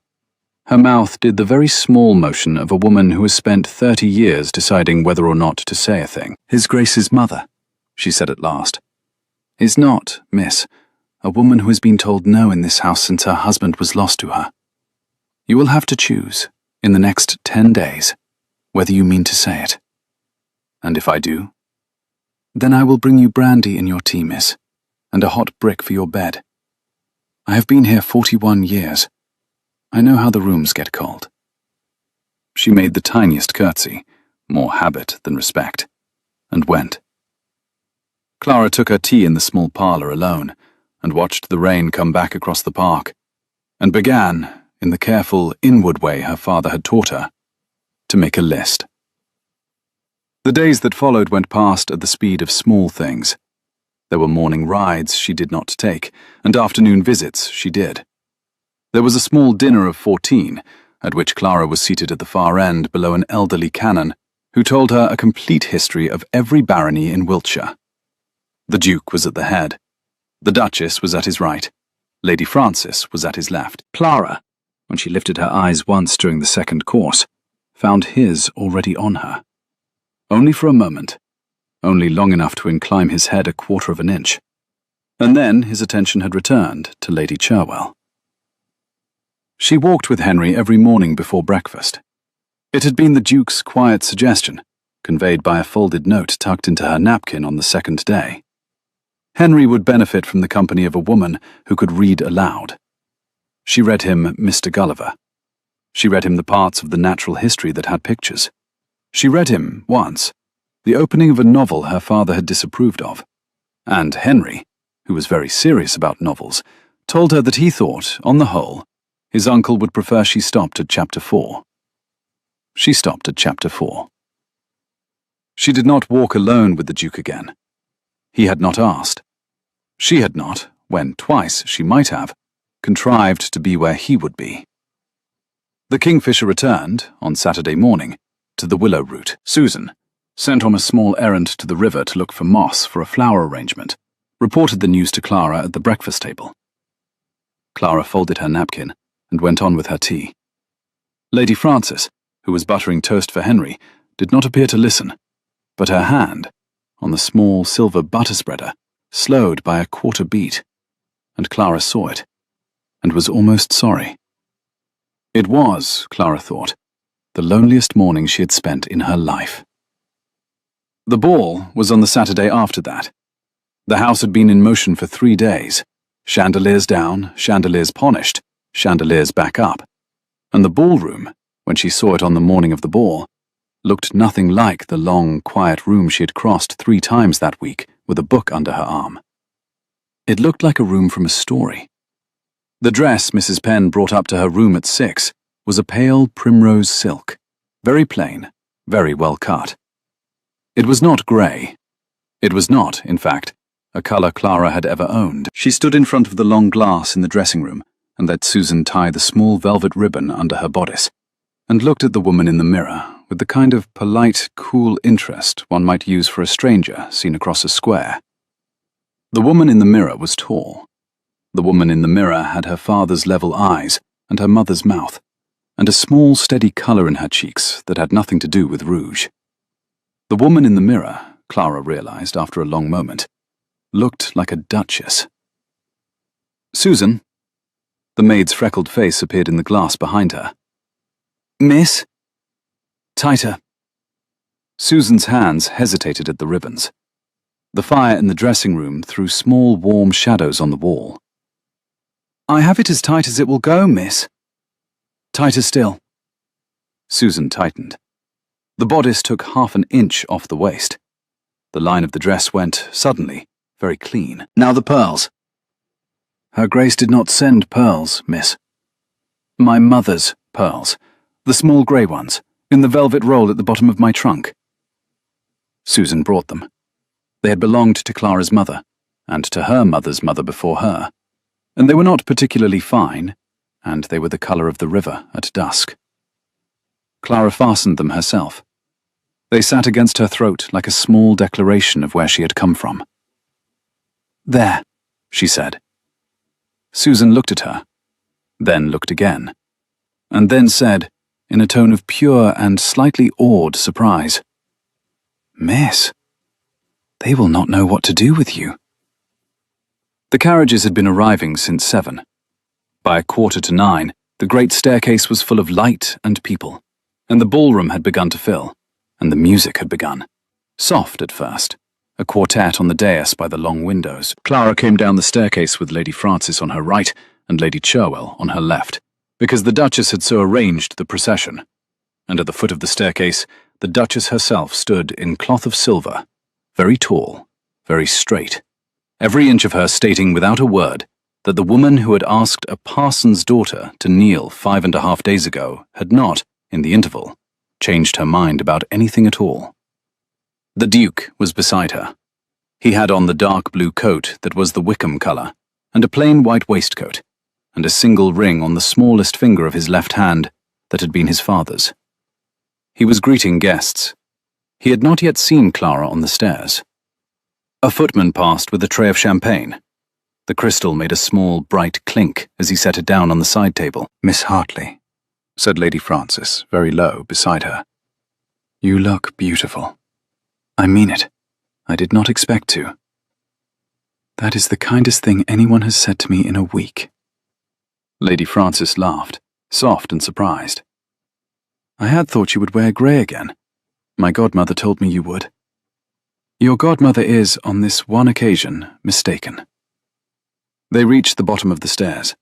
Her mouth did the very small motion of a woman who has spent 30 years deciding whether or not to say a thing. "His Grace's mother," she said at last, "is not, miss, a woman who has been told no in this house since her husband was lost to her. You will have to choose, in the next 10 days, whether you mean to say it. And if I do, then I will bring you brandy in your tea, miss, and a hot brick for your bed. I have been here 41 years. I know how the rooms get cold." She made the tiniest curtsy, more habit than respect, and went. Clara took her tea in the small parlour alone, and watched the rain come back across the park, and began, in the careful, inward way her father had taught her, to make a list. The days that followed went past at the speed of small things. There were morning rides she did not take, and afternoon visits she did. There was a small dinner of 14, at which Clara was seated at the far end below an elderly canon, who told her a complete history of every barony in Wiltshire. The Duke was at the head. The Duchess was at his right. Lady Frances was at his left. Clara, when she lifted her eyes once during the second course, found his already on her. Only for a moment, only long enough to incline his head a quarter of an inch, and then his attention had returned to Lady Cherwell. She walked with Henry every morning before breakfast. It had been the Duke's quiet suggestion, conveyed by a folded note tucked into her napkin on the second day. Henry would benefit from the company of a woman who could read aloud. She read him Mr. Gulliver. She read him the parts of the natural history that had pictures. She read him, once, the opening of a novel her father had disapproved of. And Henry, who was very serious about novels, told her that he thought, on the whole, his uncle would prefer she stopped at chapter 4. She stopped at chapter 4. She did not walk alone with the Duke again. He had not asked. She had not, when twice she might have, contrived to be where he would be. The Kingfisher returned, on Saturday morning, to the willow root. Susan, sent on a small errand to the river to look for moss for a flower arrangement, reported the news to Clara at the breakfast table. Clara folded her napkin and went on with her tea. Lady Frances, who was buttering toast for Henry, did not appear to listen, but her hand, on the small silver butter spreader, slowed by a quarter beat, and Clara saw it, and was almost sorry. It was, Clara thought, the loneliest morning she had spent in her life. The ball was on the Saturday after that. The house had been in motion for 3 days, chandeliers down, chandeliers polished, chandeliers back up, and the ballroom, when she saw it on the morning of the ball, looked nothing like the long, quiet room she had crossed 3 times that week with a book under her arm. It looked like a room from a story. The dress Mrs. Penn brought up to her room at 6 was a pale primrose silk, very plain, very well cut. It was not grey. It was not, in fact, a colour Clara had ever owned. She stood in front of the long glass in the dressing room and let Susan tie the small velvet ribbon under her bodice, and looked at the woman in the mirror with the kind of polite, cool interest one might use for a stranger seen across a square. The woman in the mirror was tall. The woman in the mirror had her father's level eyes and her mother's mouth, and a small, steady colour in her cheeks that had nothing to do with rouge. The woman in the mirror, Clara realised after a long moment, looked like a duchess. "Susan." The maid's freckled face appeared in the glass behind her. "Miss?" "Tighter." Susan's hands hesitated at the ribbons. The fire in the dressing room threw small, warm shadows on the wall. "I have it as tight as it will go, miss." "Tighter still." Susan tightened. The bodice took half an inch off the waist. The line of the dress went, suddenly, very clean. "Now the pearls." "Her Grace did not send pearls, miss." "My mother's pearls. The small grey ones, in the velvet roll at the bottom of my trunk." Susan brought them. They had belonged to Clara's mother, and to her mother's mother before her, and they were not particularly fine, and they were the colour of the river at dusk. Clara fastened them herself. They sat against her throat like a small declaration of where she had come from. "There," she said. Susan looked at her, then looked again, and then said, in a tone of pure and slightly awed surprise, "Miss, they will not know what to do with you." The carriages had been arriving since 7. By 8:45, the great staircase was full of light and people, and the ballroom had begun to fill, and the music had begun. Soft at first, a quartet on the dais by the long windows. Clara came down the staircase with Lady Frances on her right and Lady Cherwell on her left, because the Duchess had so arranged the procession, and at the foot of the staircase the Duchess herself stood in cloth of silver, very tall, very straight, every inch of her stating without a word that the woman who had asked a parson's daughter to kneel 5.5 days ago had not, in the interval, changed her mind about anything at all. The Duke was beside her. He had on the dark blue coat that was the Wickham colour, and a plain white waistcoat, and a single ring on the smallest finger of his left hand that had been his father's. He was greeting guests. He had not yet seen Clara on the stairs. A footman passed with a tray of champagne. The crystal made a small, bright clink as he set it down on the side table. "Miss Hartley," said Lady Frances, very low, beside her. "You look beautiful. I mean it. I did not expect to." "That is the kindest thing anyone has said to me in a week." Lady Frances laughed, soft and surprised. "I had thought you would wear grey again. My godmother told me you would." "Your godmother is, on this one occasion, mistaken." They reached the bottom of the stairs.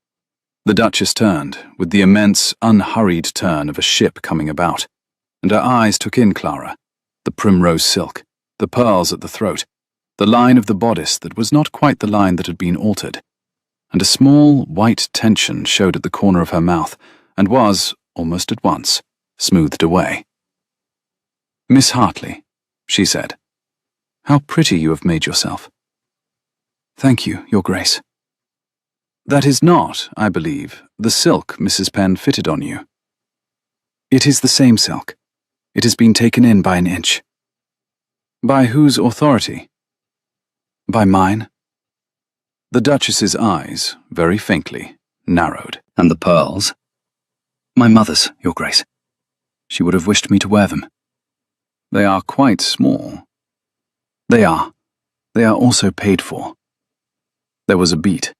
The Duchess turned, with the immense, unhurried turn of a ship coming about, and her eyes took in Clara, the primrose silk, the pearls at the throat, the line of the bodice that was not quite the line that had been altered, and a small, white tension showed at the corner of her mouth, and was, almost at once, smoothed away. "Miss Hartley," she said, "how pretty you have made yourself." "Thank you, Your Grace." "That is not, I believe, the silk Mrs. Penn fitted on you." "It is the same silk. It has been taken in by an inch." "By whose authority?" "By mine." The Duchess's eyes, very faintly, narrowed. "And the pearls?" "My mother's, Your Grace. She would have wished me to wear them." "They are quite small." "They are. They are also paid for." There was a beat.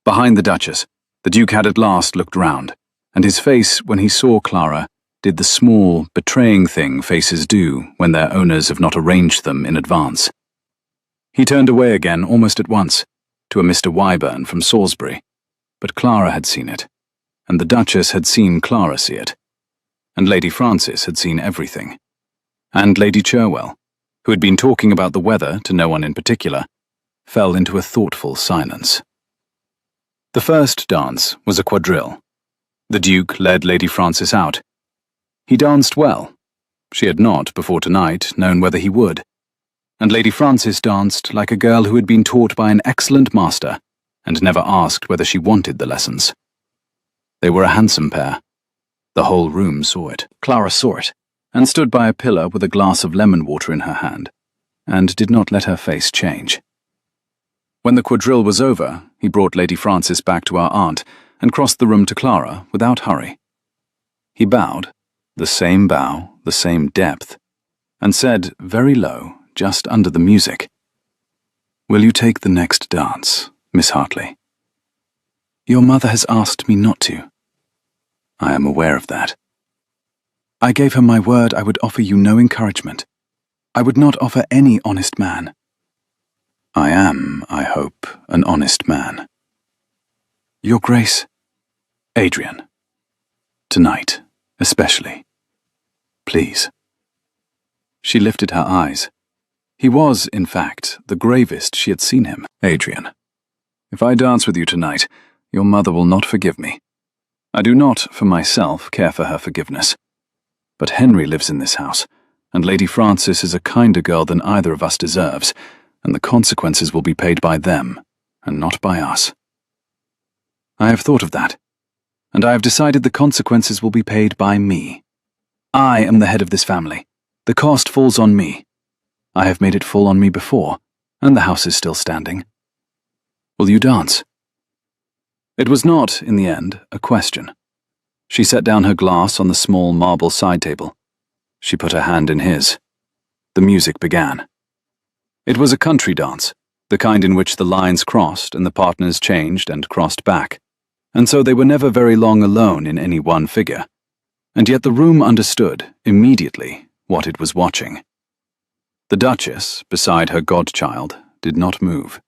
Behind the Duchess, the Duke had at last looked round, and his face, when he saw Clara, did the small, betraying thing faces do when their owners have not arranged them in advance. He turned away again almost at once, to a Mr. Wyburn from Salisbury, but Clara had seen it, and the Duchess had seen Clara see it, and Lady Frances had seen everything, and Lady Cherwell, who had been talking about the weather to no one in particular, fell into a thoughtful silence. The first dance was a quadrille. The Duke led Lady Frances out. He danced well. She had not, before tonight, known whether he would. And Lady Frances danced like a girl who had been taught by an excellent master and never asked whether she wanted the lessons. They were a handsome pair. The whole room saw it. Clara saw it, and stood by a pillar with a glass of lemon water in her hand, and did not let her face change. When the quadrille was over, he brought Lady Frances back to our aunt and crossed the room to Clara without hurry. He bowed, the same bow, the same depth, and said very low, just under the music, "Will you take the next dance, Miss Hartley?" "Your mother has asked me not to." "I am aware of that." "I gave her my word I would offer you no encouragement. I would not offer any honest man." "I am, I hope, an honest man." "Your Grace." "Adrian. Tonight, especially. Please." She lifted her eyes. He was, in fact, the gravest she had seen him. "Adrian, if I dance with you tonight, your mother will not forgive me. I do not, for myself, care for her forgiveness. But Henry lives in this house, and Lady Frances is a kinder girl than either of us deserves, and the consequences will be paid by them, and not by us. I have thought of that, and I have decided the consequences will be paid by me. I am the head of this family. The cost falls on me. I have made it fall on me before, and the house is still standing. Will you dance?" It was not, in the end, a question. She set down her glass on the small marble side table. She put her hand in his. The music began. It was a country dance, the kind in which the lines crossed and the partners changed and crossed back, and so they were never very long alone in any one figure. And yet the room understood, immediately, what it was watching. The Duchess, beside her godchild, did not move.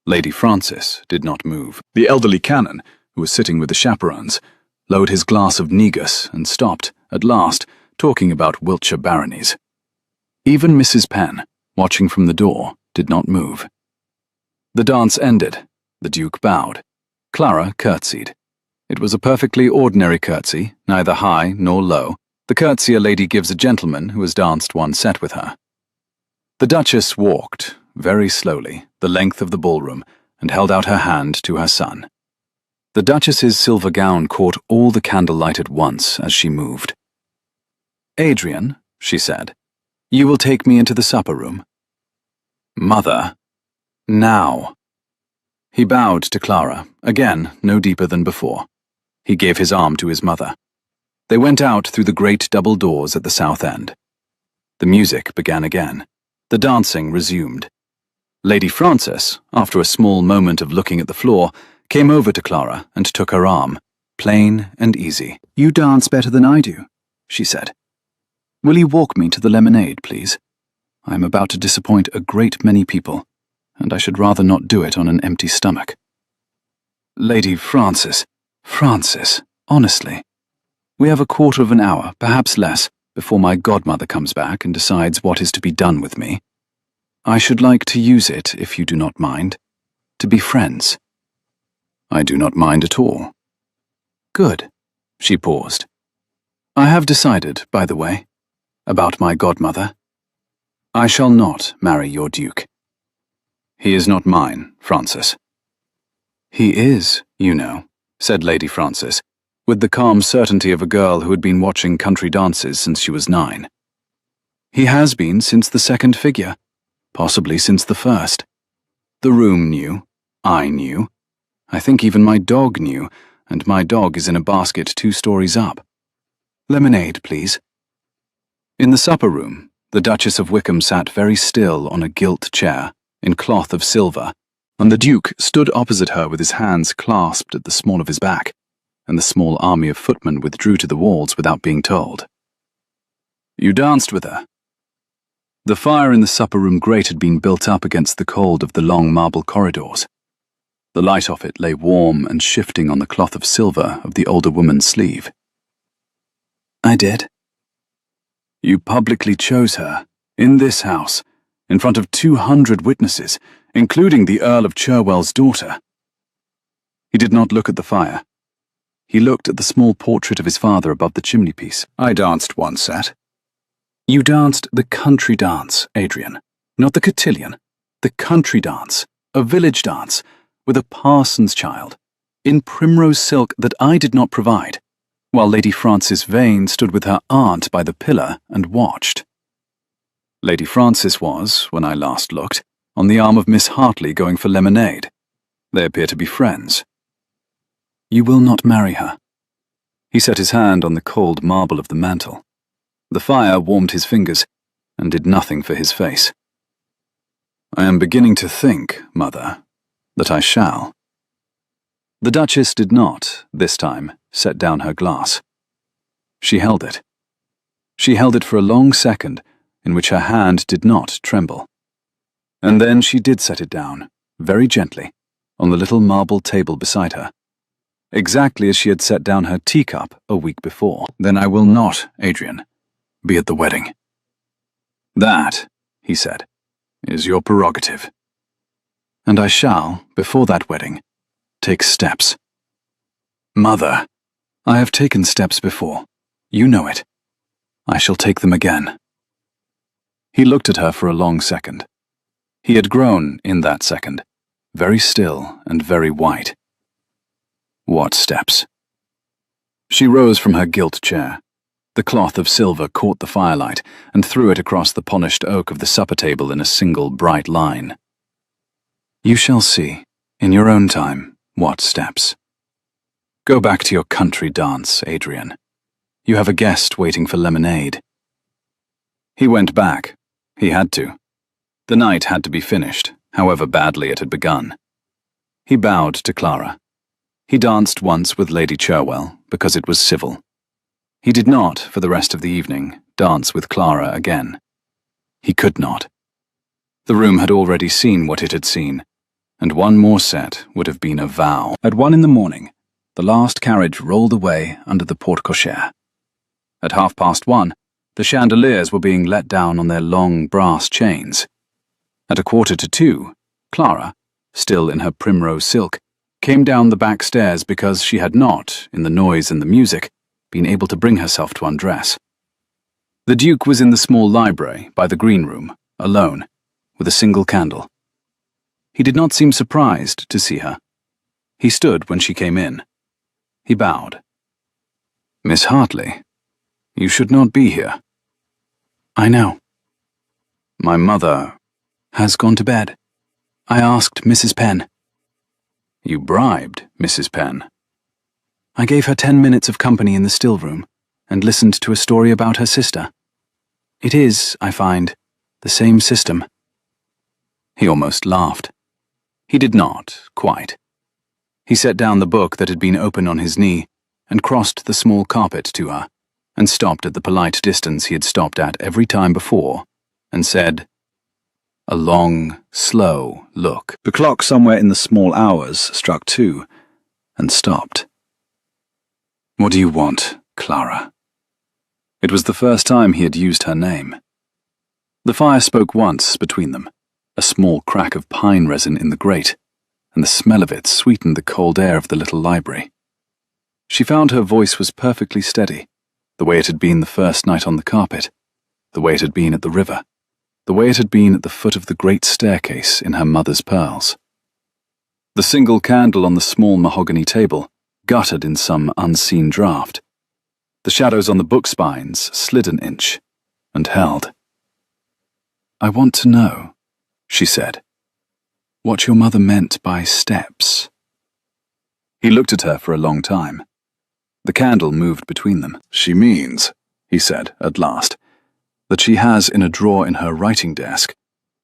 Lady Frances did not move. The elderly canon, who was sitting with the chaperons, lowered his glass of negus and stopped, at last, talking about Wiltshire baronies. Even Mrs. Penn, watching from the door, did not move. The dance ended. The Duke bowed. Clara curtsied. It was a perfectly ordinary curtsy, neither high nor low, the curtsy a lady gives a gentleman who has danced one set with her. The Duchess walked, very slowly, the length of the ballroom, and held out her hand to her son. The Duchess's silver gown caught all the candlelight at once as she moved. "Adrian," she said, "you will take me into the supper room." "Mother, now." He bowed to Clara, again no deeper than before. He gave his arm to his mother. They went out through the great double doors at the south end. The music began again. The dancing resumed. Lady Frances, after a small moment of looking at the floor, came over to Clara and took her arm, plain and easy. "You dance better than I do," she said. "Will you walk me to the lemonade, please? I am about to disappoint a great many people, and I should rather not do it on an empty stomach." "Lady Frances, honestly. We have a quarter of an hour, perhaps less, before my godmother comes back and decides what is to be done with me. I should like to use it, if you do not mind, to be friends." "I do not mind at all." "Good." She paused. "I have decided, by the way, about my godmother. I shall not marry your Duke." "He is not mine, Frances." "He is, you know," said Lady Frances, with the calm certainty of a girl who had been watching country dances since she was 9. "He has been since the second figure, possibly since the first. The room knew, I knew. I think even my dog knew, and my dog is in a basket 2 stories up. Lemonade, please." In the supper room, the Duchess of Wickham sat very still on a gilt chair, in cloth of silver, and the Duke stood opposite her with his hands clasped at the small of his back, and the small army of footmen withdrew to the walls without being told. "You danced with her?" The fire in the supper-room grate had been built up against the cold of the long marble corridors. The light off it lay warm and shifting on the cloth of silver of the older woman's sleeve. "I did." "You publicly chose her, in this house, in front of 200 witnesses, including the Earl of Cherwell's daughter." He did not look at the fire. He looked at the small portrait of his father above the chimney-piece. "I danced one set." "You danced the country dance, Adrian, not the cotillion. The country dance, a village dance, with a parson's child, in primrose silk that I did not provide, while Lady Frances Vane stood with her aunt by the pillar and watched. Lady Frances was, when I last looked, on the arm of Miss Hartley going for lemonade. They appear to be friends." "You will not marry her." He set his hand on the cold marble of the mantel. The fire warmed his fingers and did nothing for his face. "I am beginning to think, Mother, that I shall." The Duchess did not, this time, set down her glass. She held it. She held it for a long second, in which her hand did not tremble. And then she did set it down, very gently, on the little marble table beside her, exactly as she had set down her teacup a week before. "Then I will not, Adrian, be at the wedding." "That," he said, "is your prerogative." "And I shall, before that wedding, take steps." "Mother, I have taken steps before. You know it. I shall take them again." He looked at her for a long second. He had grown, in that second, very still and very white. "What steps?" She rose from her gilt chair. The cloth of silver caught the firelight and threw it across the polished oak of the supper table in a single bright line. "You shall see, in your own time, what steps," Go back to your country dance, Adrian. You have a guest waiting for lemonade. He went back. He had to. The night had to be finished, however badly it had begun. He bowed to Clara. He danced once with Lady Cherwell, because it was civil. He did not, for the rest of the evening, dance with Clara again. He could not. The room had already seen what it had seen, and one more set would have been a vow. At 1 a.m, the last carriage rolled away under the porte-cochere. At 1:30, the chandeliers were being let down on their long brass chains. At 1:45, Clara, still in her primrose silk, came down the back stairs because she had not, in the noise and the music, been able to bring herself to undress. The Duke was in the small library by the green room, alone, with a single candle. He did not seem surprised to see her. He stood when she came in. He bowed. "Miss Hartley, you should not be here." "I know." "My mother has gone to bed. I asked Mrs. Penn." "You bribed Mrs. Penn?" "I gave her 10 minutes of company in the still room and listened to a story about her sister. It is, I find, the same system." He almost laughed. He did not, quite. He set down the book that had been open on his knee and crossed the small carpet to her and stopped at the polite distance he had stopped at every time before and said, a long, slow look. The clock somewhere in the small hours struck 2 and stopped. "What do you want, Clara?" It was the first time he had used her name. The fire spoke once between them, a small crack of pine resin in the grate, and the smell of it sweetened the cold air of the little library. She found her voice was perfectly steady, the way it had been the first night on the carpet, the way it had been at the river, the way it had been at the foot of the great staircase in her mother's pearls. The single candle on the small mahogany table guttered in some unseen draught. The shadows on the book spines slid an inch and held. "I want to know," she said, "what your mother meant by steps." He looked at her for a long time. The candle moved between them. "She means," he said at last, "that she has in a drawer in her writing desk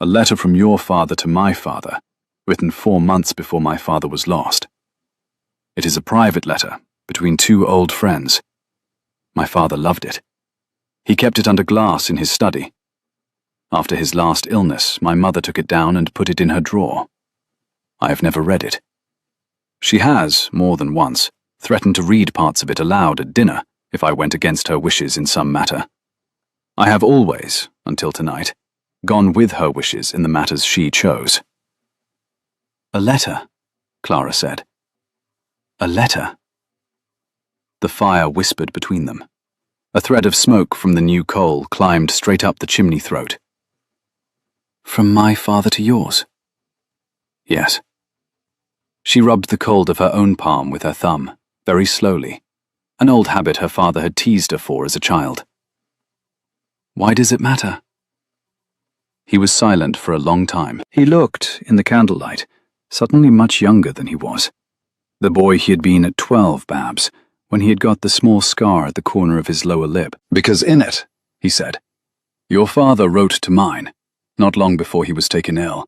a letter from your father to my father, written 4 months before my father was lost. It is a private letter between 2 old friends. My father loved it. He kept it under glass in his study. After his last illness, my mother took it down and put it in her drawer. I have never read it. She has, more than once, threatened to read parts of it aloud at dinner if I went against her wishes in some matter. I have always, until tonight, gone with her wishes in the matters she chose." "A letter," Clara said. "A letter." The fire whispered between them. A thread of smoke from the new coal climbed straight up the chimney throat. "From my father to yours?" "Yes." She rubbed the cold of her own palm with her thumb, very slowly, an old habit her father had teased her for as a child. "Why does it matter?" He was silent for a long time. He looked, in the candlelight, suddenly much younger than he was. The boy he had been at 12, Babs, when he had got the small scar at the corner of his lower lip. "Because in it," he said, "your father wrote to mine, not long before he was taken ill.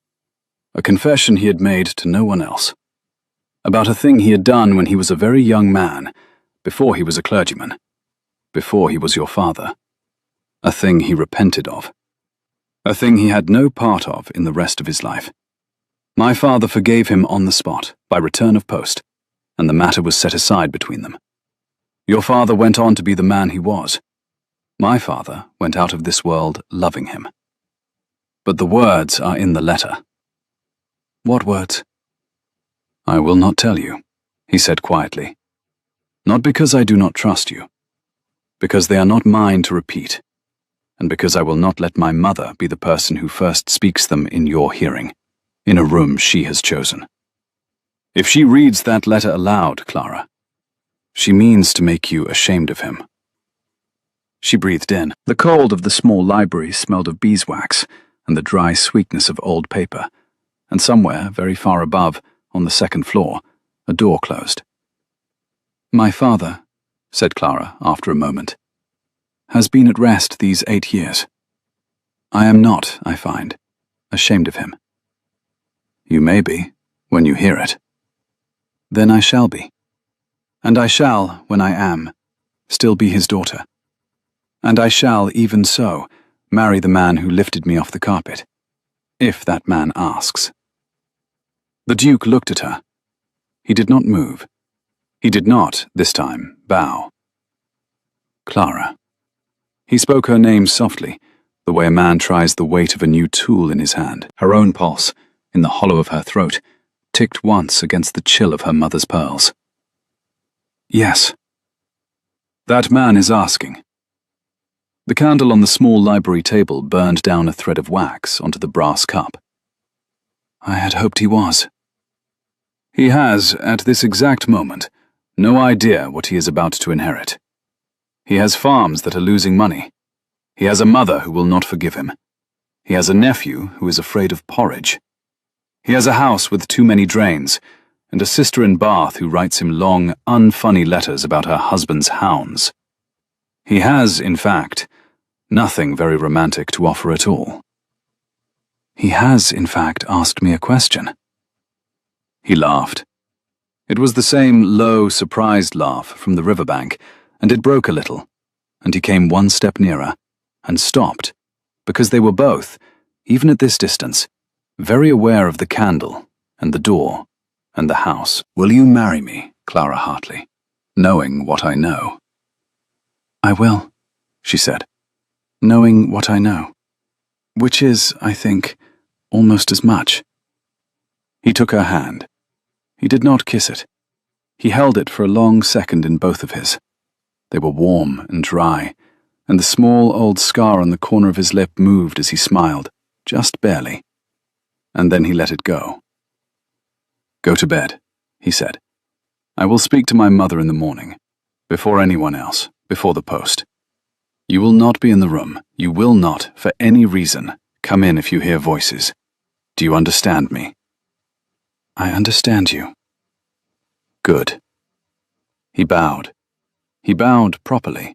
A confession he had made to no one else. About a thing he had done when he was a very young man, before he was a clergyman, before he was your father. A thing he repented of. A thing he had no part of in the rest of his life. My father forgave him on the spot, by return of post, and the matter was set aside between them. Your father went on to be the man he was. My father went out of this world loving him. But the words are in the letter." "What words?" "I will not tell you," he said quietly. "Not because I do not trust you. Because they are not mine to repeat. And because I will not let my mother be the person who first speaks them in your hearing, in a room she has chosen. If she reads that letter aloud, Clara, she means to make you ashamed of him." She breathed in. The cold of the small library smelled of beeswax and the dry sweetness of old paper, and somewhere, very far above, on the second floor, a door closed. My father, said Clara after a moment, has been at rest these 8 years. I am not, I find, ashamed of him. You may be, when you hear it. Then I shall be. And I shall, when I am, still be his daughter. And I shall, even so, marry the man who lifted me off the carpet, if that man asks. The Duke looked at her. He did not move. He did not, this time, bow. Clara. He spoke her name softly, the way a man tries the weight of a new tool in his hand. Her own pulse, in the hollow of her throat, ticked once against the chill of her mother's pearls. Yes. That man is asking. The candle on the small library table burned down a thread of wax onto the brass cup. I had hoped he was. He has, at this exact moment, no idea what he is about to inherit. He has farms that are losing money. He has a mother who will not forgive him. He has a nephew who is afraid of porridge. He has a house with too many drains, and a sister in Bath who writes him long, unfunny letters about her husband's hounds. He has, in fact, nothing very romantic to offer at all. He has, in fact, asked me a question. He laughed. It was the same low, surprised laugh from the riverbank, and it broke a little, and he came one step nearer, and stopped, because they were both, even at this distance, very aware of the candle, and the door, and the house. Will you marry me, Clara Hartley, knowing what I know? I will, she said, knowing what I know, which is, I think, almost as much. He took her hand. He did not kiss it. He held it for a long second in both of his. They were warm and dry, and the small old scar on the corner of his lip moved as he smiled, just barely. And then he let it go. Go to bed, he said. I will speak to my mother in the morning, before anyone else, before the post. You will not be in the room. You will not, for any reason, come in if you hear voices. Do you understand me? I understand you. Good. He bowed. He bowed properly.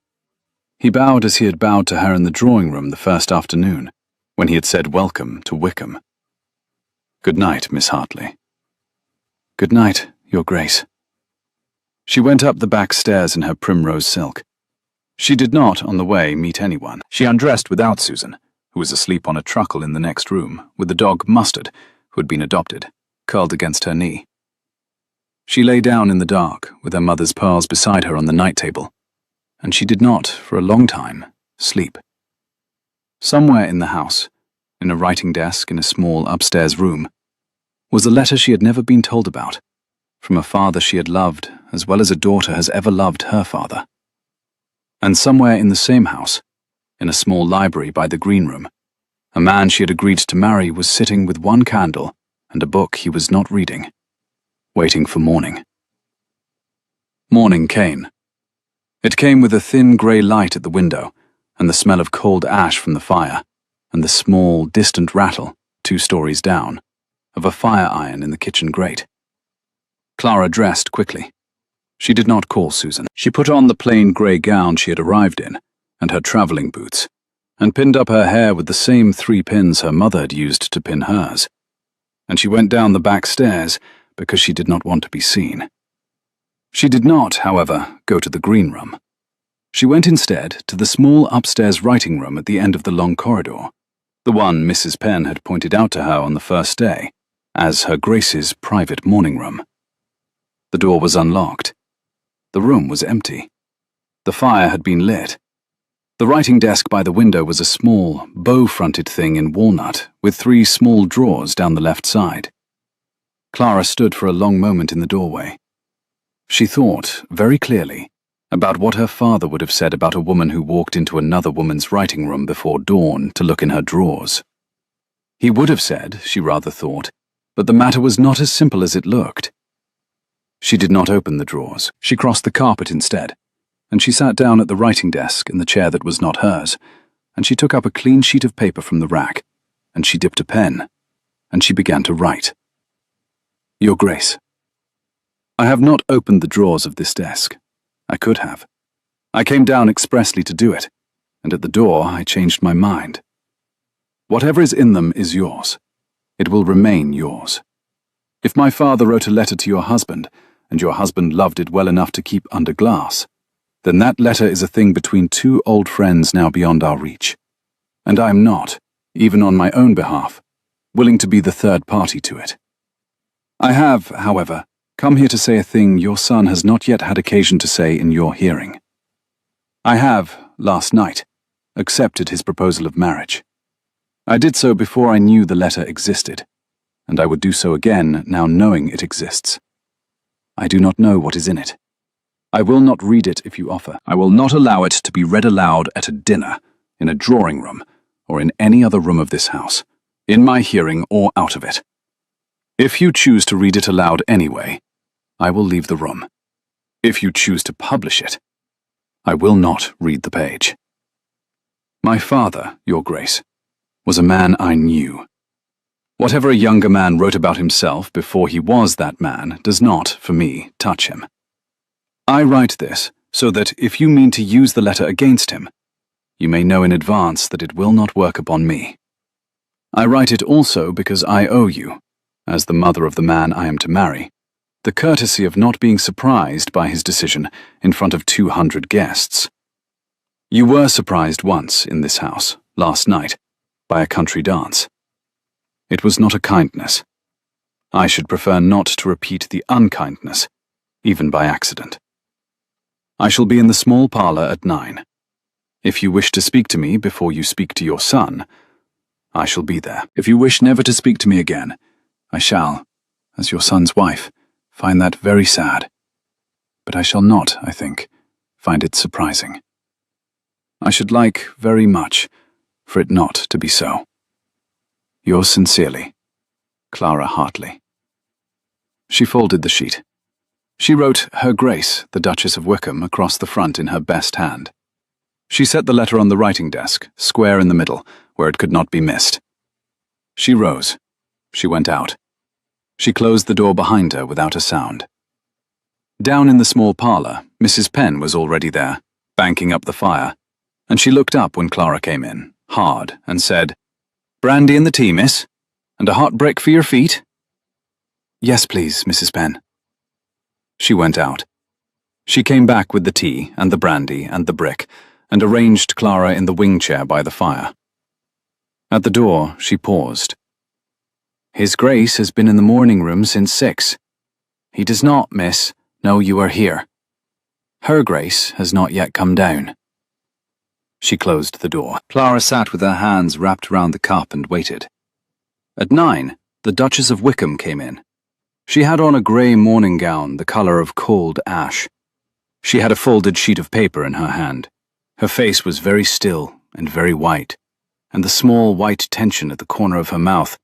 He bowed as he had bowed to her in the drawing room the first afternoon, when he had said welcome to Wickham. Good night, Miss Hartley. Good night, Your Grace. She went up the back stairs in her primrose silk. She did not, on the way, meet anyone. She undressed without Susan, who was asleep on a truckle in the next room, with the dog Mustard, who had been adopted, curled against her knee. She lay down in the dark, with her mother's pearls beside her on the night table, and she did not, for a long time, sleep. Somewhere in the house, in a writing desk in a small upstairs room, was a letter she had never been told about, from a father she had loved as well as a daughter has ever loved her father. And somewhere in the same house, in a small library by the green room, a man she had agreed to marry was sitting with one candle and a book he was not reading, waiting for morning. Morning came. It came with a thin grey light at the window, and the smell of cold ash from the fire, and the small, distant rattle, 2 stories down, of a fire iron in the kitchen grate. Clara dressed quickly. She did not call Susan. She put on the plain grey gown she had arrived in, and her travelling boots, and pinned up her hair with the same 3 pins her mother had used to pin hers. And she went down the back stairs because she did not want to be seen. She did not, however, go to the green room. She went instead to the small upstairs writing room at the end of the long corridor, the one Mrs. Penn had pointed out to her on the first day, as her Grace's private morning room. The door was unlocked. The room was empty. The fire had been lit. The writing desk by the window was a small, bow-fronted thing in walnut, with 3 small drawers down the left side. Clara stood for a long moment in the doorway. She thought, very clearly, about what her father would have said about a woman who walked into another woman's writing room before dawn to look in her drawers. He would have said, she rather thought, but the matter was not as simple as it looked. She did not open the drawers. She crossed the carpet instead, and she sat down at the writing desk in the chair that was not hers, and she took up a clean sheet of paper from the rack, and she dipped a pen, and she began to write. Your Grace, I have not opened the drawers of this desk, I could have. I came down expressly to do it, and at the door I changed my mind. Whatever is in them is yours. It will remain yours. If my father wrote a letter to your husband, and your husband loved it well enough to keep under glass, then that letter is a thing between two old friends now beyond our reach. And I am not, even on my own behalf, willing to be the third party to it. I have, however, come here to say a thing your son has not yet had occasion to say in your hearing. I have, last night, accepted his proposal of marriage. I did so before I knew the letter existed, and I would do so again now knowing it exists. I do not know what is in it. I will not read it if you offer. I will not allow it to be read aloud at a dinner, in a drawing room, or in any other room of this house, in my hearing or out of it. If you choose to read it aloud anyway, I will leave the room. If you choose to publish it, I will not read the page. My father, Your Grace, was a man I knew. Whatever a younger man wrote about himself before he was that man does not, for me, touch him. I write this so that if you mean to use the letter against him, you may know in advance that it will not work upon me. I write it also because I owe you, as the mother of the man I am to marry, the courtesy of not being surprised by his decision in front of 200 guests. You were surprised once in this house, last night, by a country dance. It was not a kindness. I should prefer not to repeat the unkindness, even by accident. I shall be in the small parlour at 9. If you wish to speak to me before you speak to your son, I shall be there. If you wish never to speak to me again, I shall, as your son's wife, find that very sad. But I shall not, I think, find it surprising. I should like very much for it not to be so. Yours sincerely, Clara Hartley. She folded the sheet. She wrote Her Grace, the Duchess of Wickham, across the front in her best hand. She set the letter on the writing desk, square in the middle, where it could not be missed. She rose. She went out. She closed the door behind her without a sound. Down in the small parlour, Mrs. Penn was already there, banking up the fire, and she looked up when Clara came in, hard, and said, "Brandy and the tea, miss? And a hot brick for your feet?" "Yes, please, Mrs. Penn." She went out. She came back with the tea and the brandy and the brick, and arranged Clara in the wing chair by the fire. At the door, she paused. "His Grace has been in the morning room since 6. He does not, miss, know you are here. Her Grace has not yet come down." She closed the door. Clara sat with her hands wrapped round the cup and waited. At 9, the Duchess of Wickham came in. She had on a grey morning gown the colour of cold ash. She had a folded sheet of paper in her hand. Her face was very still and very white, and the small white tension at the corner of her mouth,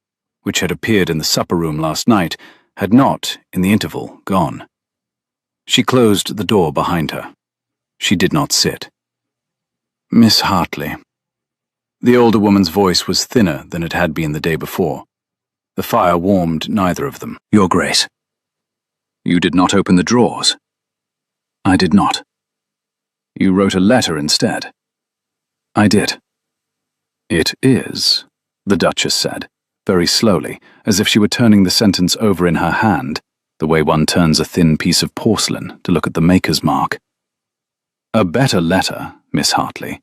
which had appeared in the supper-room last night, had not, in the interval, gone. She closed the door behind her. She did not sit. "Miss Hartley." The older woman's voice was thinner than it had been the day before. The fire warmed neither of them. "Your Grace." "You did not open the drawers?" "I did not." "You wrote a letter instead?" "I did." "It is," the Duchess said, very slowly, as if she were turning the sentence over in her hand, the way one turns a thin piece of porcelain to look at the maker's mark. "A better letter, Miss Hartley,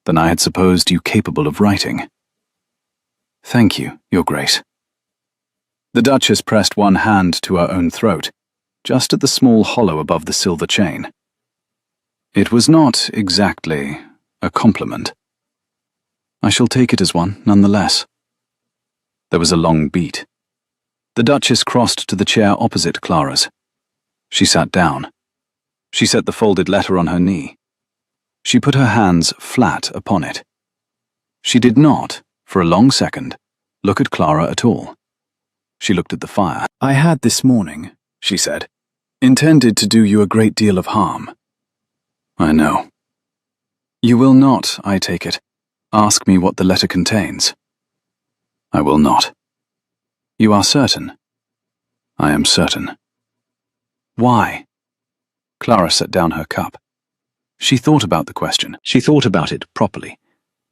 than I had supposed you capable of writing." "Thank you, Your Grace." The Duchess pressed one hand to her own throat, just at the small hollow above the silver chain. It was not exactly a compliment. I shall take it as one, nonetheless. There was a long beat. The Duchess crossed to the chair opposite Clara's. She sat down. She set the folded letter on her knee. She put her hands flat upon it. She did not, for a long second, look at Clara at all. She looked at the fire. "I had this morning," she said, "intended to do you a great deal of harm." "I know." "You will not, I take it, ask me what the letter contains?" "I will not." "You are certain?" "I am certain." "Why?" Clara set down her cup. She thought about the question. She thought about it properly,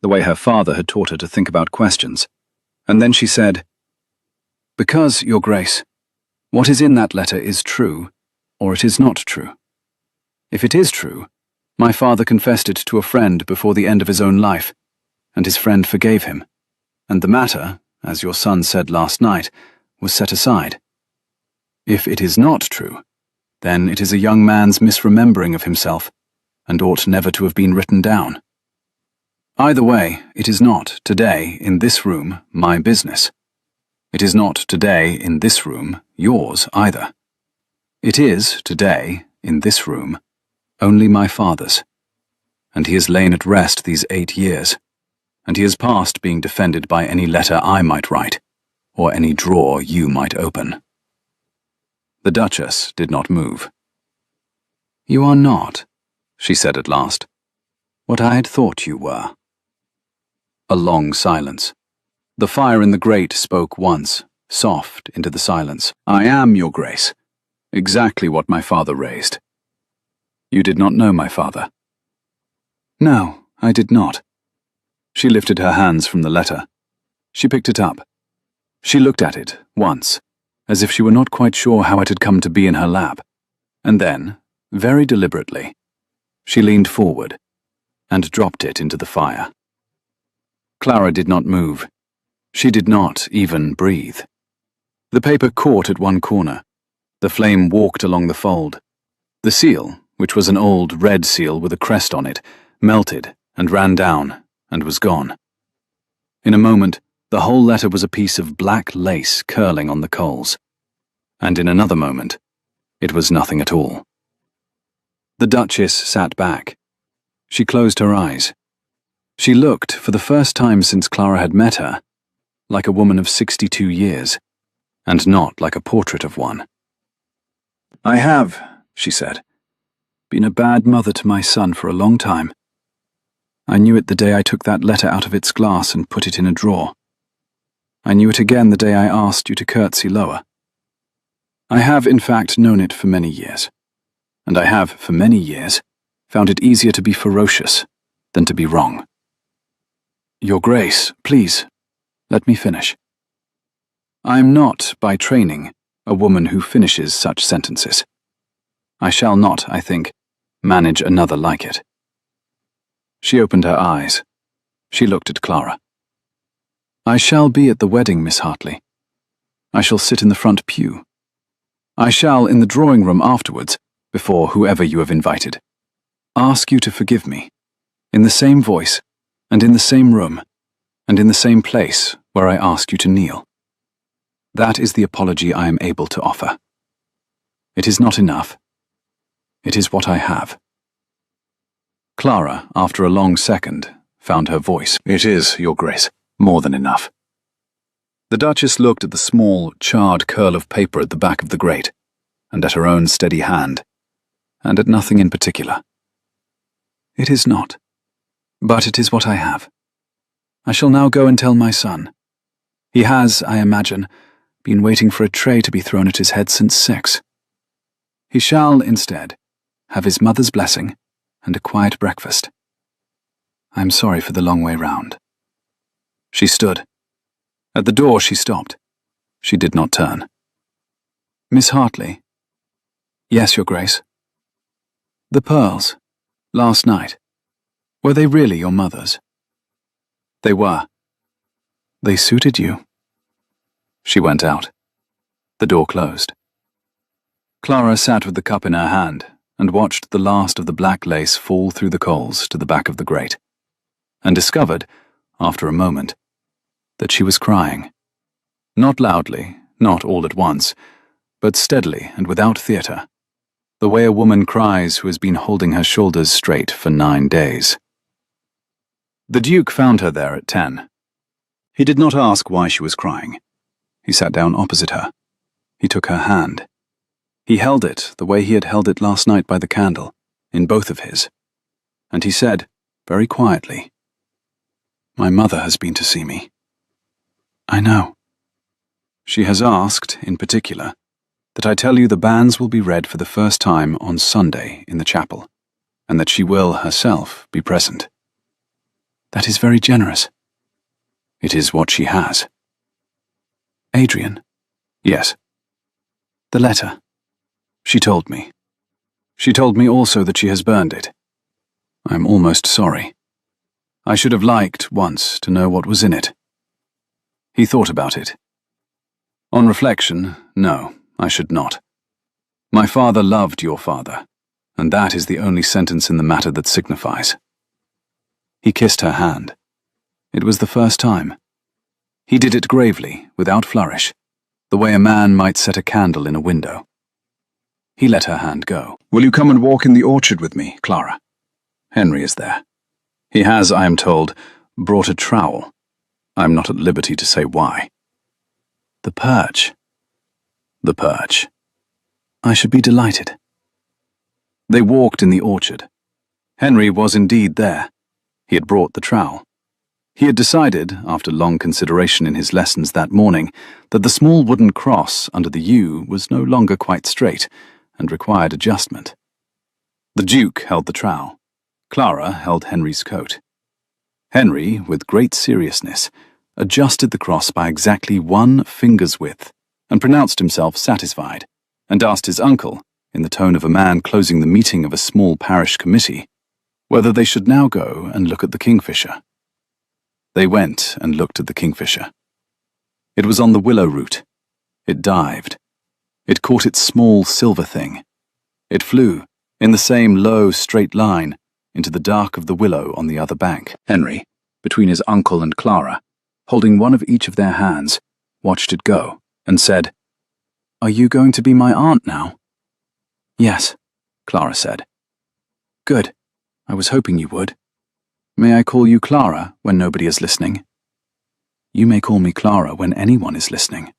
the way her father had taught her to think about questions. And then she said, "Because, Your Grace, what is in that letter is true, or it is not true. If it is true, my father confessed it to a friend before the end of his own life, and his friend forgave him, and the matter, as your son said last night, was set aside. If it is not true, then it is a young man's misremembering of himself, and ought never to have been written down. Either way, it is not, today, in this room, my business. It is not, today, in this room, yours either. It is, today, in this room, only my father's, and he has lain at rest these 8 years, and he has passed being defended by any letter I might write, or any drawer you might open." The Duchess did not move. "You are not," she said at last, "what I had thought you were." A long silence. The fire in the grate spoke once, soft into the silence. "I am, Your Grace, exactly what my father raised." "You did not know my father?" "No, I did not." She lifted her hands from the letter. She picked it up. She looked at it, once, as if she were not quite sure how it had come to be in her lap, and then, very deliberately, she leaned forward and dropped it into the fire. Clara did not move. She did not even breathe. The paper caught at one corner. The flame walked along the fold. The seal, which was an old red seal with a crest on it, melted and ran down and was gone. In a moment, the whole letter was a piece of black lace curling on the coals. And in another moment, it was nothing at all. The Duchess sat back. She closed her eyes. She looked, for the first time since Clara had met her, like a woman of 62 years, and not like a portrait of one. "I have," she said, "been a bad mother to my son for a long time. I knew it the day I took that letter out of its glass and put it in a drawer. I knew it again the day I asked you to curtsy lower. I have, in fact, known it for many years, and I have, for many years, found it easier to be ferocious than to be wrong." "Your Grace, please, let me finish. I am not, by training, a woman who finishes such sentences. I shall not, I think, manage another like it." She opened her eyes. She looked at Clara. "I shall be at the wedding, Miss Hartley. I shall sit in the front pew. I shall, in the drawing room afterwards, before whoever you have invited, ask you to forgive me, in the same voice, and in the same room, and in the same place where I ask you to kneel. That is the apology I am able to offer. It is not enough. It is what I have." Clara, after a long second, found her voice. "It is, Your Grace, more than enough." The Duchess looked at the small, charred curl of paper at the back of the grate, and at her own steady hand, and at nothing in particular. "It is not. But it is what I have. I shall now go and tell my son. He has, I imagine, been waiting for a tray to be thrown at his head since 6. He shall, instead, have his mother's blessing and a quiet breakfast. I am sorry for the long way round." She stood. At the door she stopped. She did not turn. "Miss Hartley." "Yes, Your Grace." "The pearls, last night, were they really your mother's?" "They were." "They suited you." She went out. The door closed. Clara sat with the cup in her hand and watched the last of the black lace fall through the coals to the back of the grate, and discovered, after a moment, that she was crying. Not loudly, not all at once, but steadily and without theatre, the way a woman cries who has been holding her shoulders straight for 9 days. The Duke found her there at 10. He did not ask why she was crying. He sat down opposite her. He took her hand. He held it the way he had held it last night by the candle, in both of his, and he said, very quietly, "My mother has been to see me." "I know." "She has asked, in particular, that I tell you the banns will be read for the first time on Sunday in the chapel, and that she will herself be present. That is very generous. It is what she has. Adrian? Yes. The letter. She told me. She told me also that she has burned it. I'm almost sorry. I should have liked, once, to know what was in it. He thought about it. On reflection, no, I should not. My father loved your father, and that is the only sentence in the matter that signifies. He kissed her hand. It was the first time. He did it gravely, without flourish, the way a man might set a candle in a window. He let her hand go. Will you come and walk in the orchard with me, Clara? Henry is there. He has, I am told, brought a trowel. I am not at liberty to say why. The perch. The perch. I should be delighted. They walked in the orchard. Henry was indeed there. He had brought the trowel. He had decided, after long consideration in his lessons that morning, that the small wooden cross under the U was no longer quite straight and required adjustment. The Duke held the trowel. Clara held Henry's coat. Henry, with great seriousness, adjusted the cross by exactly 1 finger's width and pronounced himself satisfied, and asked his uncle, in the tone of a man closing the meeting of a small parish committee, whether they should now go and look at the kingfisher. They went and looked at the kingfisher. It was on the willow root. It dived. It caught its small silver thing. It flew, in the same low, straight line, into the dark of the willow on the other bank. Henry, between his uncle and Clara, holding one of each of their hands, watched it go, and said, "Are you going to be my aunt now?" "Yes," Clara said. "Good. I was hoping you would. May I call you Clara when nobody is listening?" "You may call me Clara when anyone is listening."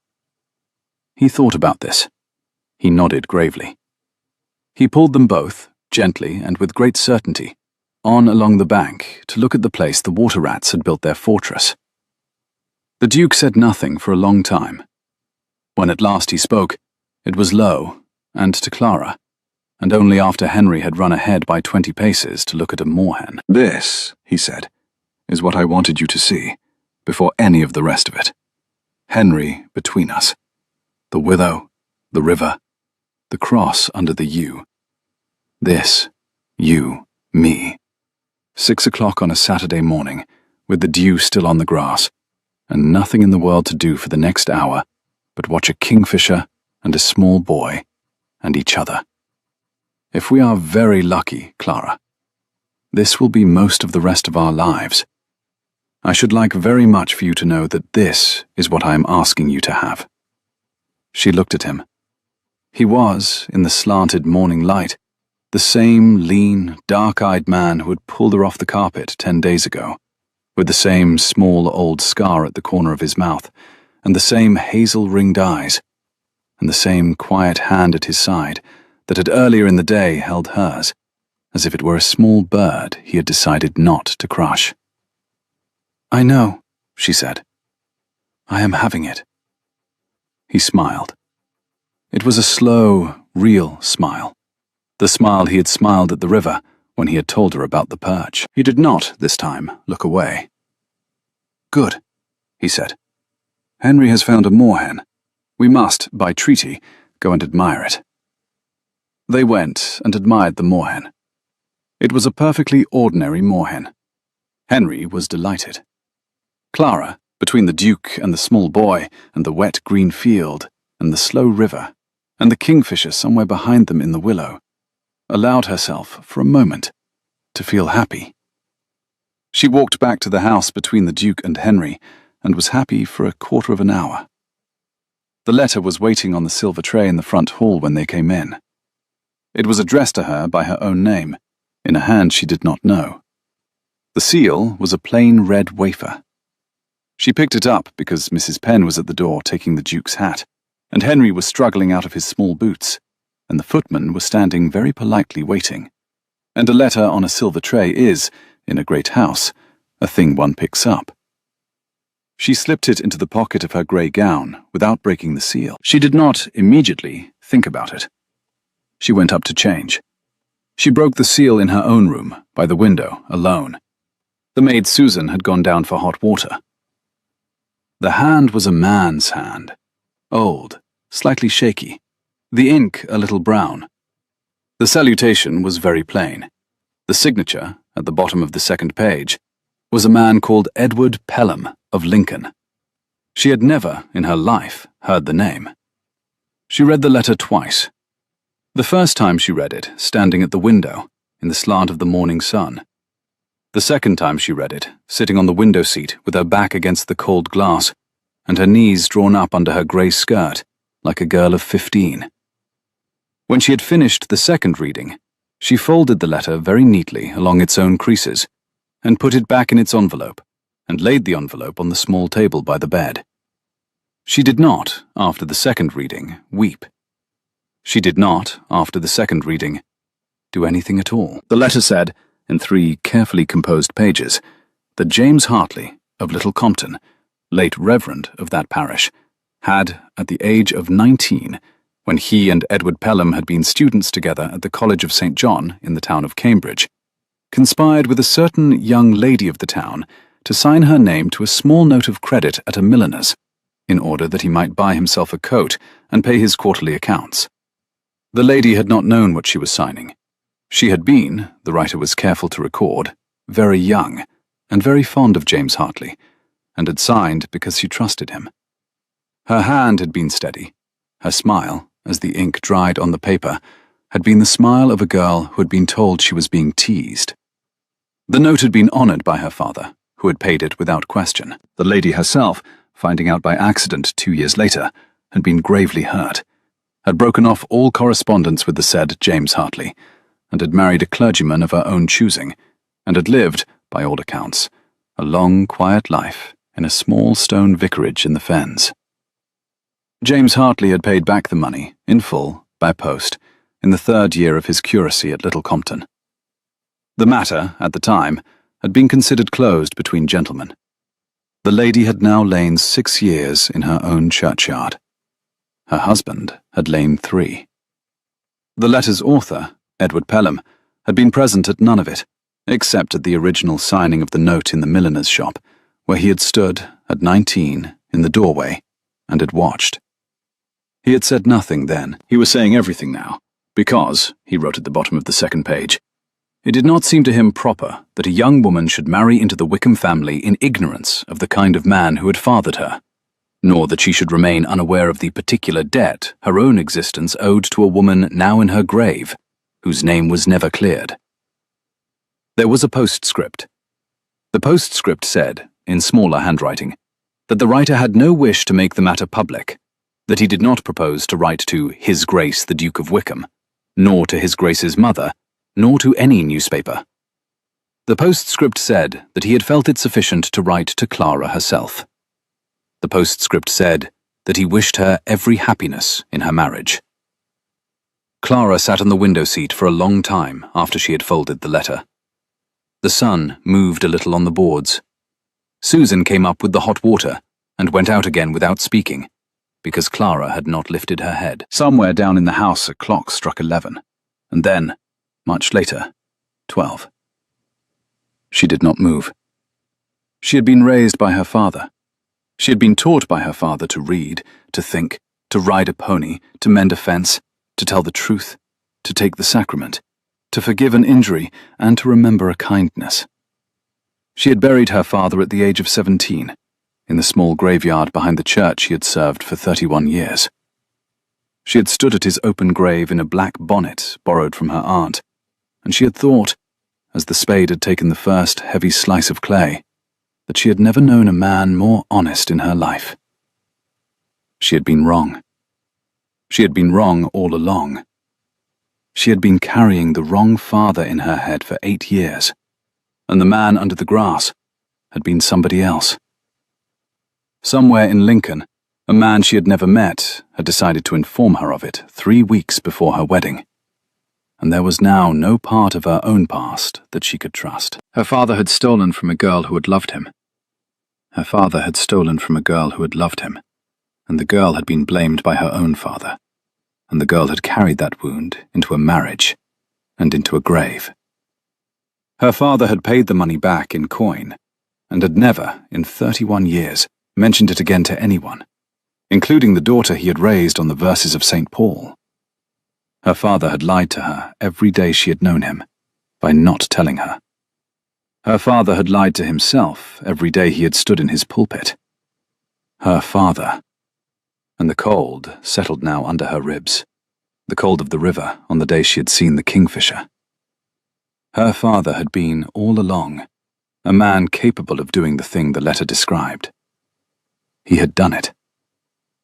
He thought about this. He nodded gravely. He pulled them both, gently and with great certainty, on along the bank to look at the place the water rats had built their fortress. The Duke said nothing for a long time. When at last he spoke, it was low, and to Clara, and only after Henry had run ahead by 20 paces to look at a moorhen. "This," he said, "is what I wanted you to see, before any of the rest of it. Henry between us. The willow, the river, the cross under the U. This, you, me. 6 o'clock on a Saturday morning, with the dew still on the grass, and nothing in the world to do for the next hour but watch a kingfisher and a small boy and each other. If we are very lucky, Clara, this will be most of the rest of our lives. I should like very much for you to know that this is what I am asking you to have." She looked at him. He was, in the slanted morning light, the same lean, dark-eyed man who had pulled her off the carpet 10 days ago, with the same small old scar at the corner of his mouth, and the same hazel-ringed eyes, and the same quiet hand at his side that had earlier in the day held hers, as if it were a small bird he had decided not to crush. "I know," she said. "I am having it." He smiled. It was a slow, real smile. The smile he had smiled at the river when he had told her about the perch. He did not, this time, look away. "Good," he said. "Henry has found a moorhen. We must, by treaty, go and admire it." They went and admired the moorhen. It was a perfectly ordinary moorhen. Henry was delighted. Clara, between the Duke and the small boy, and the wet green field, and the slow river, and the kingfisher somewhere behind them in the willow, allowed herself, for a moment, to feel happy. She walked back to the house between the Duke and Henry, and was happy for a quarter of an hour. The letter was waiting on the silver tray in the front hall when they came in. It was addressed to her by her own name, in a hand she did not know. The seal was a plain red wafer. She picked it up because Mrs. Penn was at the door taking the Duke's hat, and Henry was struggling out of his small boots, and the footman was standing very politely waiting. And a letter on a silver tray is, in a great house, a thing one picks up. She slipped it into the pocket of her grey gown without breaking the seal. She did not immediately think about it. She went up to change. She broke the seal in her own room, by the window, alone. The maid Susan had gone down for hot water. The hand was a man's hand. Old, slightly shaky. The ink a little brown. The salutation was very plain. The signature, at the bottom of the second page, was a man called Edward Pelham of Lincoln. She had never, in her life, heard the name. She read the letter twice. The first time she read it, standing at the window, in the slant of the morning sun. The second time she read it, sitting on the window seat with her back against the cold glass, and her knees drawn up under her grey skirt, like a girl of 15. When she had finished the second reading, she folded the letter very neatly along its own creases, and put it back in its envelope, and laid the envelope on the small table by the bed. She did not, after the second reading, weep. She did not, after the second reading, do anything at all. The letter said, in 3 carefully composed pages, that James Hartley, of Little Compton, late Reverend of that parish, had, at the age of 19, when he and Edward Pelham had been students together at the College of St. John in the town of Cambridge, conspired with a certain young lady of the town to sign her name to a small note of credit at a milliner's, in order that he might buy himself a coat and pay his quarterly accounts. The lady had not known what she was signing. She had been, the writer was careful to record, very young, and very fond of James Hartley, and had signed because she trusted him. Her hand had been steady. Her smile, as the ink dried on the paper, had been the smile of a girl who had been told she was being teased. The note had been honoured by her father, who had paid it without question. The lady herself, finding out by accident 2 years later, had been gravely hurt, had broken off all correspondence with the said James Hartley, and had married a clergyman of her own choosing, and had lived, by all accounts, a long, quiet life in a small stone vicarage in the Fens. James Hartley had paid back the money, in full, by post, in the 3rd year of his curacy at Little Compton. The matter, at the time, had been considered closed between gentlemen. The lady had now lain 6 years in her own churchyard. Her husband had lain 3. The letter's author, Edward Pelham, had been present at none of it, except at the original signing of the note in the milliner's shop, where he had stood, at 19, in the doorway, and had watched. He had said nothing then. He was saying everything now, because, he wrote at the bottom of the second page, it did not seem to him proper that a young woman should marry into the Wickham family in ignorance of the kind of man who had fathered her, nor that she should remain unaware of the particular debt her own existence owed to a woman now in her grave, whose name was never cleared. There was a postscript. The postscript said, in smaller handwriting, that the writer had no wish to make the matter public, that he did not propose to write to His Grace the Duke of Wickham, nor to His Grace's mother, nor to any newspaper. The postscript said that he had felt it sufficient to write to Clara herself. The postscript said that he wished her every happiness in her marriage. Clara sat on the window seat for a long time after she had folded the letter. The sun moved a little on the boards. Susan came up with the hot water and went out again without speaking, because Clara had not lifted her head. Somewhere down in the house a clock struck 11, and then, much later, 12. She did not move. She had been raised by her father. She had been taught by her father to read, to think, to ride a pony, to mend a fence, to tell the truth, to take the sacrament, to forgive an injury, and to remember a kindness. She had buried her father at the age of 17, in the small graveyard behind the church he had served for 31 years. She had stood at his open grave in a black bonnet borrowed from her aunt, and she had thought, as the spade had taken the first heavy slice of clay, that she had never known a man more honest in her life. She had been wrong. She had been wrong all along. She had been carrying the wrong father in her head for 8 years, and the man under the grass had been somebody else. Somewhere in Lincoln, a man she had never met had decided to inform her of it 3 weeks before her wedding, and there was now no part of her own past that she could trust. Her father had stolen from a girl who had loved him. Her father had stolen from a girl who had loved him, and the girl had been blamed by her own father, and the girl had carried that wound into a marriage and into a grave. Her father had paid the money back in coin, and had never, in 31 years, mentioned it again to anyone, including the daughter he had raised on the verses of St. Paul. Her father had lied to her every day she had known him, by not telling her. Her father had lied to himself every day he had stood in his pulpit. Her father. And the cold settled now under her ribs, the cold of the river on the day she had seen the kingfisher. Her father had been, all along, a man capable of doing the thing the letter described. He had done it.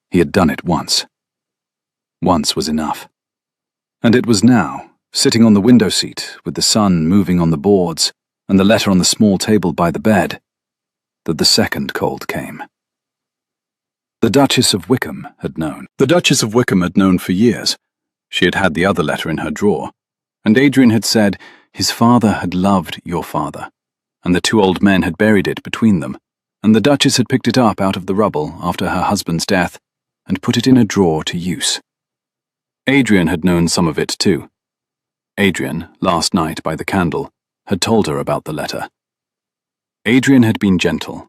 He had done it once. Once was enough. And it was now, sitting on the window seat with the sun moving on the boards and the letter on the small table by the bed, that the second cold came. The Duchess of Wickham had known. The Duchess of Wickham had known for years. She had had the other letter in her drawer, and Adrian had said his father had loved your father, and the two old men had buried it between them, and the Duchess had picked it up out of the rubble after her husband's death and put it in a drawer to use. Adrian had known some of it too. Adrian, last night by the candle, had told her about the letter. Adrian had been gentle.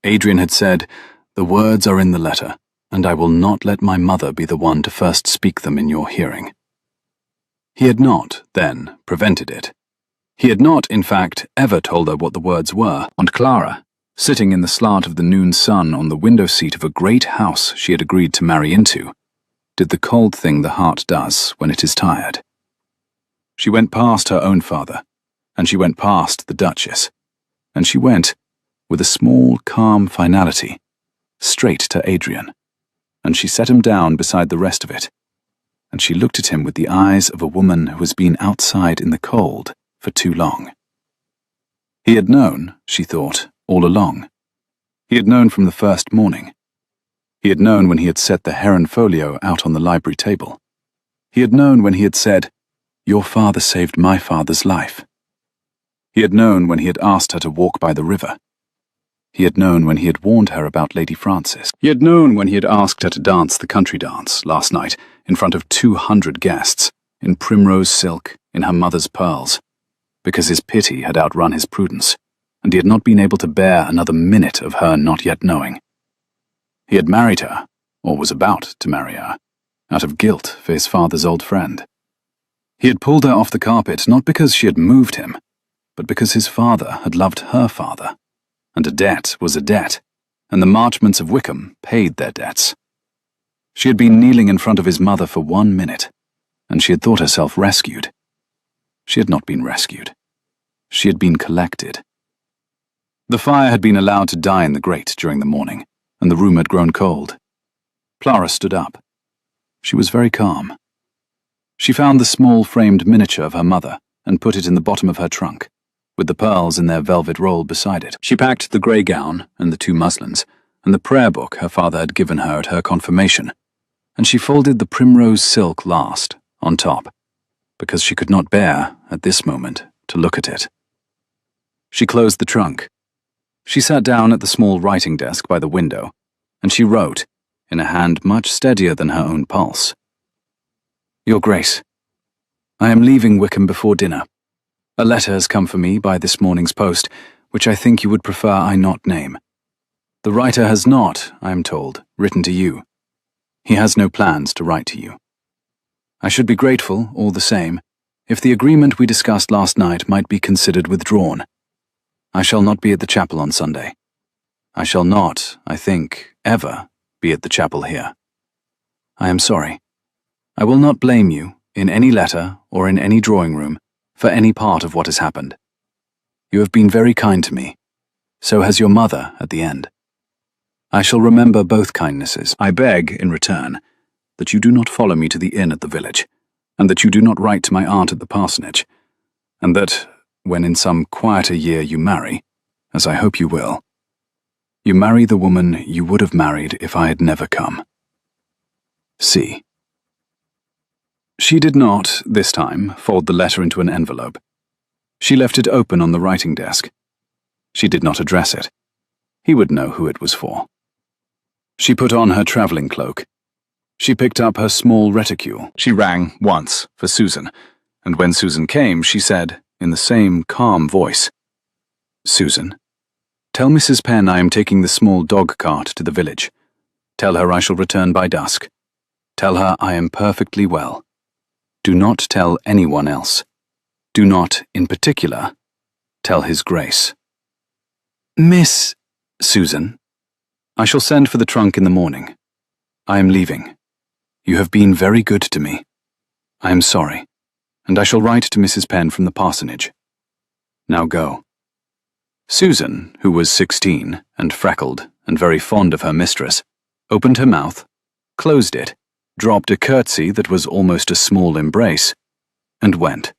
Adrian had said, "The words are in the letter, and I will not let my mother be the one to first speak them in your hearing." He had not, then, prevented it. He had not, in fact, ever told her what the words were, and Clara, sitting in the slant of the noon sun on the window seat of a great house she had agreed to marry into, did the cold thing the heart does when it is tired. She went past her own father, and she went past the Duchess, and she went, with a small, calm finality, straight to Adrian, and she set him down beside the rest of it, and she looked at him with the eyes of a woman who has been outside in the cold for too long. He had known, she thought, all along. He had known from the first morning. He had known when he had set the heron folio out on the library table. He had known when he had said, "Your father saved my father's life." He had known when he had asked her to walk by the river. He had known when he had warned her about Lady Frances. He had known when he had asked her to dance the country dance last night in front of 200 guests, in primrose silk, in her mother's pearls, because his pity had outrun his prudence, and he had not been able to bear another minute of her not yet knowing. He had married her, or was about to marry her, out of guilt for his father's old friend. He had pulled her off the carpet not because she had moved him, but because his father had loved her father, and a debt was a debt, and the Marchmonts of Wickham paid their debts. She had been kneeling in front of his mother for 1 minute, and she had thought herself rescued. She had not been rescued. She had been collected. The fire had been allowed to die in the grate during the morning, and the room had grown cold. Clara stood up. She was very calm. She found the small framed miniature of her mother and put it in the bottom of her trunk, with the pearls in their velvet roll beside it. She packed the grey gown and the 2 muslins, and the prayer book her father had given her at her confirmation, and she folded the primrose silk last, on top, because she could not bear, at this moment, to look at it. She closed the trunk. She sat down at the small writing desk by the window, and she wrote, in a hand much steadier than her own pulse. "Your Grace, I am leaving Wickham before dinner. A letter has come for me by this morning's post, which I think you would prefer I not name. The writer has not, I am told, written to you. He has no plans to write to you. I should be grateful, all the same, if the agreement we discussed last night might be considered withdrawn. I shall not be at the chapel on Sunday. I shall not, I think, ever be at the chapel here. I am sorry. I will not blame you, in any letter or in any drawing room, for any part of what has happened. You have been very kind to me. So has your mother at the end. I shall remember both kindnesses. I beg, in return, that you do not follow me to the inn at the village, and that you do not write to my aunt at the parsonage, and that, when in some quieter year you marry, as I hope you will, you marry the woman you would have married if I had never come. C. She did not, this time, fold the letter into an envelope. She left it open on the writing desk. She did not address it. He would know who it was for. She put on her travelling cloak. She picked up her small reticule. She rang once for Susan, and when Susan came, she said, in the same calm voice, "Susan, tell Mrs. Penn I am taking the small dog cart to the village. Tell her I shall return by dusk. Tell her I am perfectly well. Do not tell anyone else. Do not, in particular, tell His Grace." "Miss Susan, I shall send for the trunk in the morning. I am leaving. You have been very good to me. I am sorry, and I shall write to Mrs. Penn from the parsonage. Now go." Susan, who was 16 and freckled and very fond of her mistress, opened her mouth, closed it, dropped a curtsy that was almost a small embrace, and went.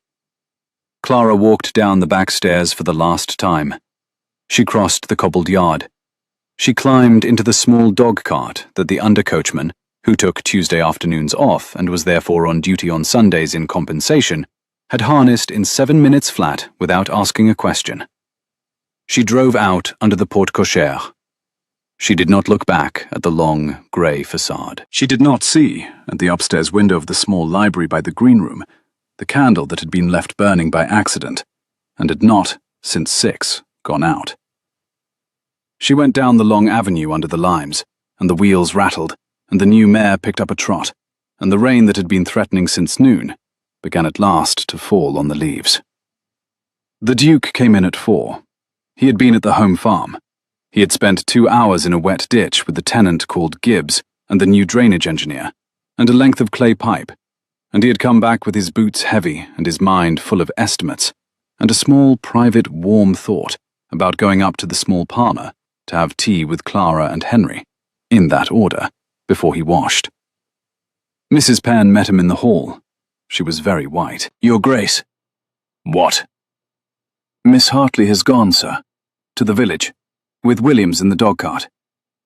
Clara walked down the back stairs for the last time. She crossed the cobbled yard. She climbed into the small dog cart that the undercoachman, who took Tuesday afternoons off and was therefore on duty on Sundays in compensation, had harnessed in 7 minutes flat without asking a question. She drove out under the porte cochere. She did not look back at the long, grey facade. She did not see, at the upstairs window of the small library by the green room, the candle that had been left burning by accident, and had not, since 6, gone out. She went down the long avenue under the limes, and the wheels rattled, and the new mare picked up a trot, and the rain that had been threatening since noon began at last to fall on the leaves. The Duke came in at 4. He had been at the home farm. He had spent 2 hours in a wet ditch with the tenant called Gibbs and the new drainage engineer, and a length of clay pipe, and he had come back with his boots heavy and his mind full of estimates, and a small, private, warm thought about going up to the small parlour to have tea with Clara and Henry, in that order, before he washed. Mrs. Penn met him in the hall. She was very white. "Your Grace." "What?" "Miss Hartley has gone, sir, to the village, with Williams in the dog-cart.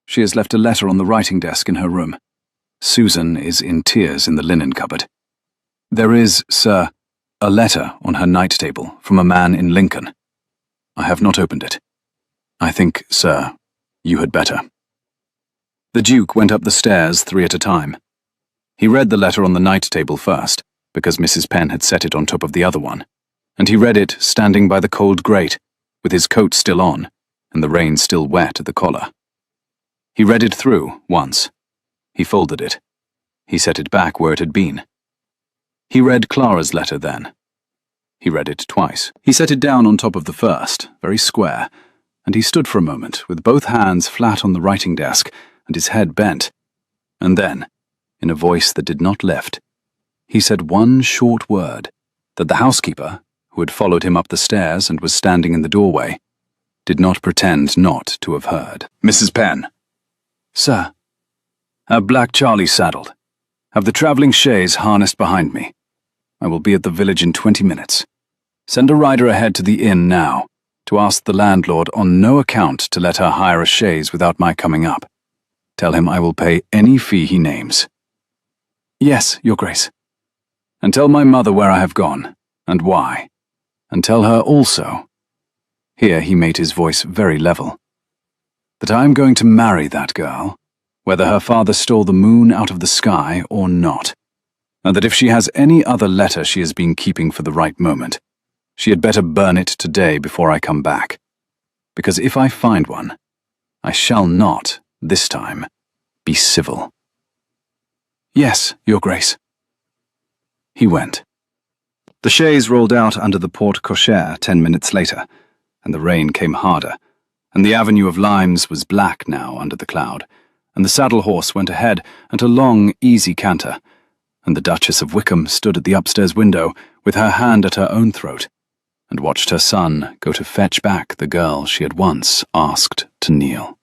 She has left a letter on the writing desk in her room. Susan is in tears in the linen cupboard. There is, sir, a letter on her night table from a man in Lincoln. I have not opened it. I think, sir, you had better." The Duke went up the stairs 3 at a time. He read the letter on the night table first, because Mrs. Penn had set it on top of the other one, and he read it standing by the cold grate, with his coat still on, and the rain still wet at the collar. He read it through once. He folded it. He set it back where it had been. He read Clara's letter then. He read it twice. He set it down on top of the first, very square, and he stood for a moment with both hands flat on the writing desk and his head bent, and then, in a voice that did not lift, he said one short word that the housekeeper, who had followed him up the stairs and was standing in the doorway, did not pretend not to have heard. "Mrs. Penn." "Sir." "Have Black Charlie saddled. Have the travelling chaise harnessed behind me. I will be at the village in 20 minutes. Send a rider ahead to the inn now, to ask the landlord on no account to let her hire a chaise without my coming up. Tell him I will pay any fee he names." "Yes, Your Grace." "And tell my mother where I have gone, and why. And tell her also," here he made his voice very level, "that I am going to marry that girl, whether her father stole the moon out of the sky or not, and that if she has any other letter she has been keeping for the right moment, she had better burn it today before I come back, because if I find one, I shall not, this time, be civil." "Yes, Your Grace." He went. The chaise rolled out under the porte cochere 10 minutes later, and the rain came harder, and the avenue of limes was black now under the cloud, and the saddle horse went ahead at a long, easy canter, and the Duchess of Wickham stood at the upstairs window with her hand at her own throat, and watched her son go to fetch back the girl she had once asked to kneel.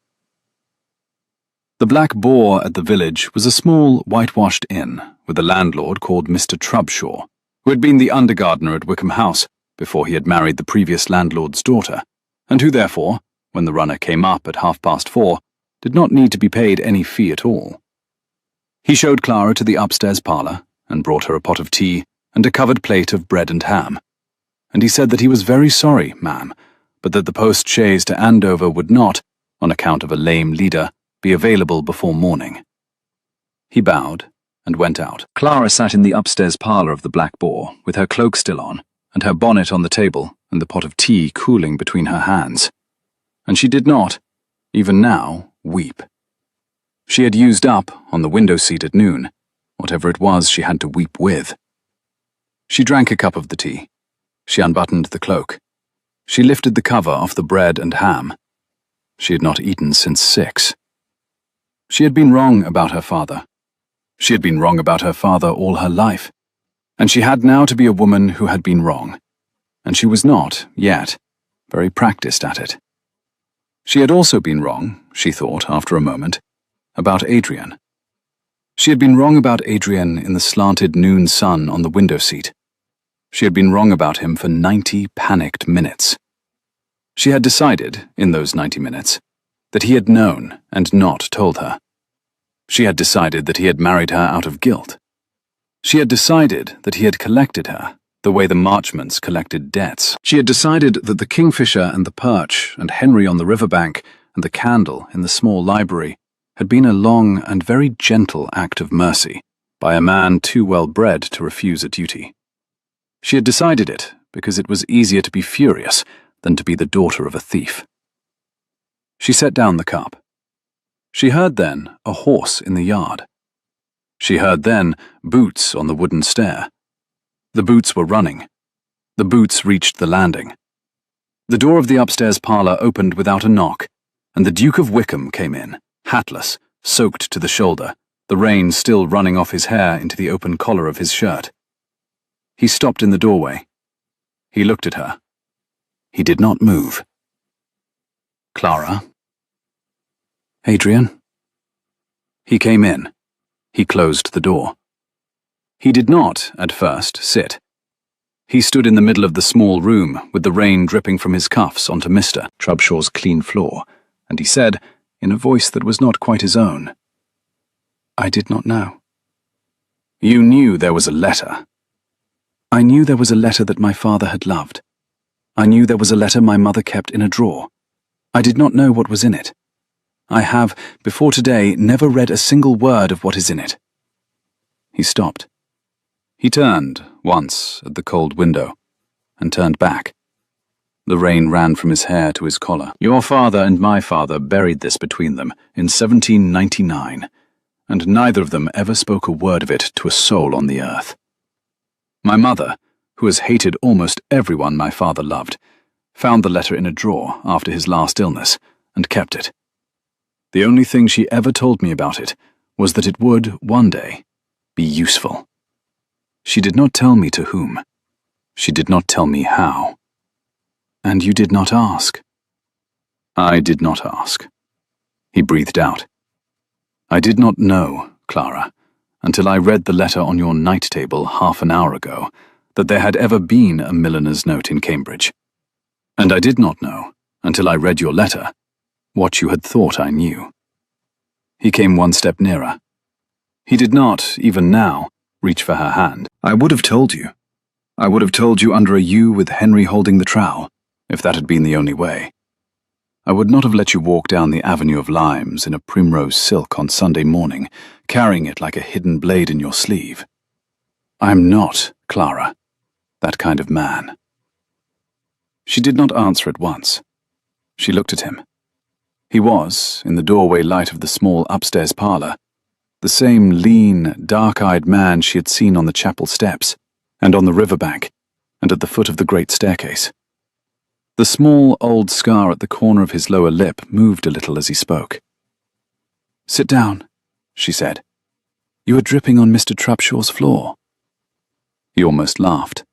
The Black Boar at the village was a small, whitewashed inn with a landlord called Mr. Trubshaw, who had been the undergardener at Wickham House before he had married the previous landlord's daughter, and who therefore, when the runner came up at 4:30, did not need to be paid any fee at all. He showed Clara to the upstairs parlour, and brought her a pot of tea and a covered plate of bread and ham, and he said that he was very sorry, ma'am, but that the post-chaise to Andover would not, on account of a lame leader, be available before morning. He bowed and went out. Clara sat in the upstairs parlour of the Black Boar, with her cloak still on, and her bonnet on the table, and the pot of tea cooling between her hands. And she did not, even now, weep. She had used up, on the window seat at noon, whatever it was she had to weep with. She drank a cup of the tea. She unbuttoned the cloak. She lifted the cover off the bread and ham. She had not eaten since 6. She had been wrong about her father. She had been wrong about her father all her life, and she had now to be a woman who had been wrong, and she was not, yet, very practiced at it. She had also been wrong, she thought after a moment, about Adrian. She had been wrong about Adrian in the slanted noon sun on the window seat. She had been wrong about him for 90 panicked minutes. She had decided, in those 90 minutes, that he had known and not told her. She had decided that he had married her out of guilt. She had decided that he had collected her, the way the Marchmonts collected debts. She had decided that the kingfisher and the perch and Henry on the riverbank and the candle in the small library had been a long and very gentle act of mercy by a man too well bred to refuse a duty. She had decided it because it was easier to be furious than to be the daughter of a thief. She set down the cup. She heard then a horse in the yard. She heard then boots on the wooden stair. The boots were running. The boots reached the landing. The door of the upstairs parlour opened without a knock, and the Duke of Wickham came in, hatless, soaked to the shoulder, the rain still running off his hair into the open collar of his shirt. He stopped in the doorway. He looked at her. He did not move. Clara? Adrian? He came in. He closed the door. He did not, at first, sit. He stood in the middle of the small room, with the rain dripping from his cuffs onto Mr. Trubshaw's clean floor, and he said, in a voice that was not quite his own, "I did not know." "You knew there was a letter." "I knew there was a letter that my father had loved. I knew there was a letter my mother kept in a drawer. I did not know what was in it. I have, before today, never read a single word of what is in it." He stopped. He turned, once, at the cold window, and turned back. The rain ran from his hair to his collar. "Your father and my father buried this between them in 1799, and neither of them ever spoke a word of it to a soul on the earth. My mother, who has hated almost everyone my father loved, found the letter in a drawer after his last illness, and kept it. The only thing she ever told me about it was that it would, one day, be useful. She did not tell me to whom. She did not tell me how. And you did not ask." "I did not ask." He breathed out. "I did not know, Clara, until I read the letter on your night table half an hour ago, that there had ever been a milliner's note in Cambridge. And I did not know, until I read your letter, what you had thought I knew." He came one step nearer. He did not, even now, reach for her hand. "I would have told you. I would have told you under a yew with Henry holding the trowel, if that had been the only way. I would not have let you walk down the avenue of limes in a primrose silk on Sunday morning, carrying it like a hidden blade in your sleeve. I am not, Clara, that kind of man." She did not answer at once. She looked at him. He was, in the doorway light of the small upstairs parlour, the same lean, dark-eyed man she had seen on the chapel steps, and on the riverbank, and at the foot of the great staircase. The small old scar at the corner of his lower lip moved a little as he spoke. "Sit down," she said. "You are dripping on Mr. Trubshaw's floor." He almost laughed.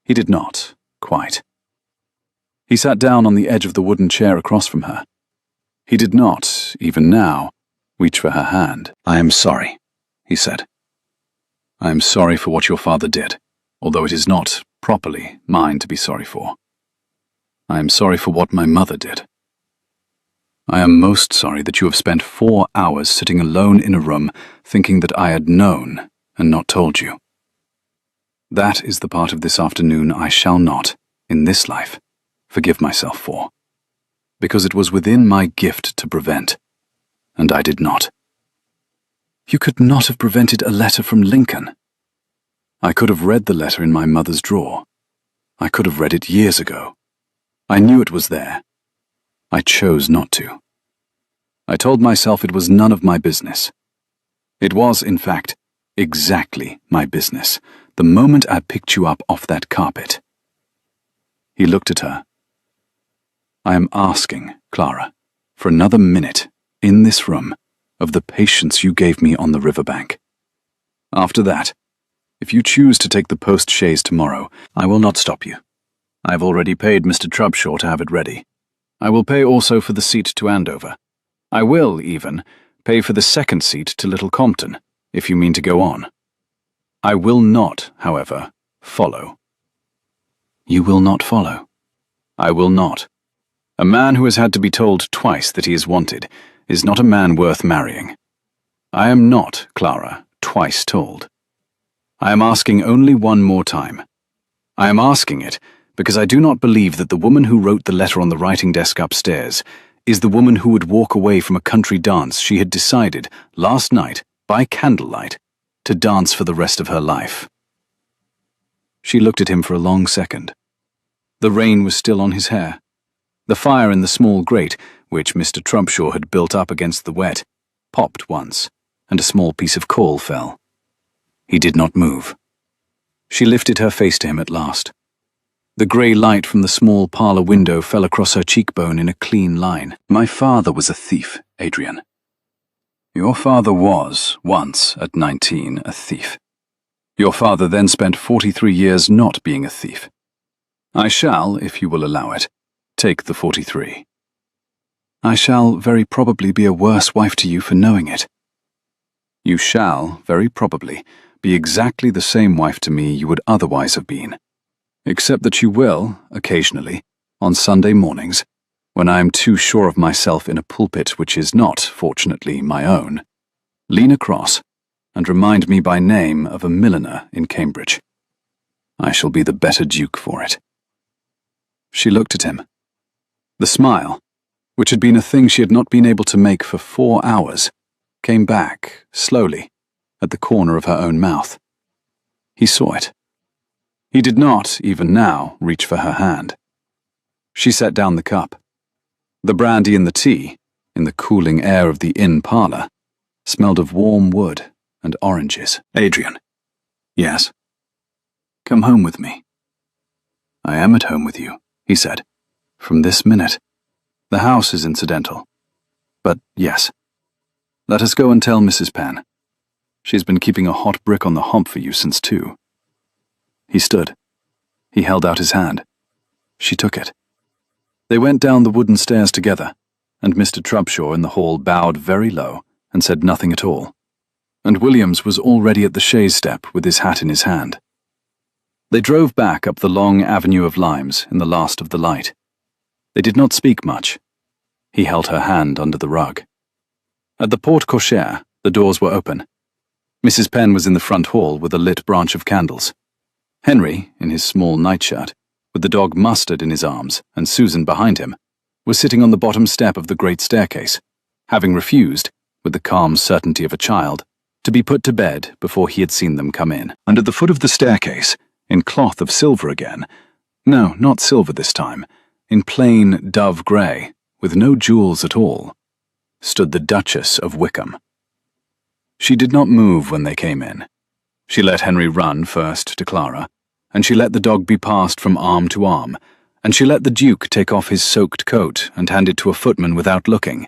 He did not, quite. He sat down on the edge of the wooden chair across from her. He did not, even now, reach for her hand. "I am sorry," he said. "I am sorry for what your father did, although it is not, properly, mine to be sorry for. I am sorry for what my mother did. I am most sorry that you have spent 4 hours sitting alone in a room thinking that I had known and not told you. That is the part of this afternoon I shall not, in this life, forgive myself for. because it was within my gift to prevent, and I did not. You could not have prevented a letter from Lincoln. I could have read the letter in my mother's drawer. I could have read it years ago. I knew it was there. I chose not to. I told myself it was none of my business. It was, in fact, exactly my business, the moment I picked you up off that carpet. He looked at her. I am asking, Clara, for another minute, in this room, of the patience you gave me on the riverbank. After that, if you choose to take the post-chaise tomorrow, I will not stop you. I have already paid Mr. Trubshaw to have it ready. I will pay also for the seat to Andover. I will, even, pay for the second seat to Little Compton, if you mean to go on. I will not, however, follow. You will not follow? I will not. A man who has had to be told twice that he is wanted is not a man worth marrying. I am not, Clara, twice told. I am asking only one more time. I am asking it because I do not believe that the woman who wrote the letter on the writing desk upstairs is the woman who would walk away from a country dance she had decided, last night, by candlelight, to dance for the rest of her life. She looked at him for a long second. The rain was still on his hair. The fire in the small grate, which Mr. Trubshaw had built up against the wet, popped once, and a small piece of coal fell. He did not move. She lifted her face to him at last. The grey light from the small parlour window fell across her cheekbone in a clean line. My father was a thief, Adrian. Your father was, once, at 19, a thief. Your father then spent 43 years not being a thief. I shall, if you will allow it, take the 43. I shall very probably be a worse wife to you for knowing it. You shall, very probably, be exactly the same wife to me you would otherwise have been, except that you will, occasionally, on Sunday mornings, when I am too sure of myself in a pulpit which is not, fortunately, my own, lean across and remind me by name of a milliner in Cambridge. I shall be the better duke for it. She looked at him. The smile, which had been a thing she had not been able to make for 4 hours, came back, slowly, at the corner of her own mouth. He saw it. He did not, even now, reach for her hand. She set down the cup. The brandy and the tea, in the cooling air of the inn parlour, smelled of warm wood and oranges. Adrian. Yes. Come home with me. I am at home with you, he said, from this minute. The house is incidental. But yes. Let us go and tell Mrs. Penn. She's been keeping a hot brick on the hob for you since 2. He stood. He held out his hand. She took it. They went down the wooden stairs together, and Mr. Trubshaw in the hall bowed very low and said nothing at all, and Williams was already at the chaise step with his hat in his hand. They drove back up the long avenue of limes in the last of the light. They did not speak much. He held her hand under the rug. At the porte cochere, the doors were open. Mrs. Penn was in the front hall with a lit branch of candles. Henry, in his small nightshirt, with the dog Mustard in his arms and Susan behind him, was sitting on the bottom step of the great staircase, having refused, with the calm certainty of a child, to be put to bed before he had seen them come in. And at the foot of the staircase, in cloth of silver again, no, not silver this time, in plain dove grey, with no jewels at all, stood the Duchess of Wickham. She did not move when they came in. She let Henry run first to Clara, and she let the dog be passed from arm to arm, and she let the Duke take off his soaked coat and hand it to a footman without looking,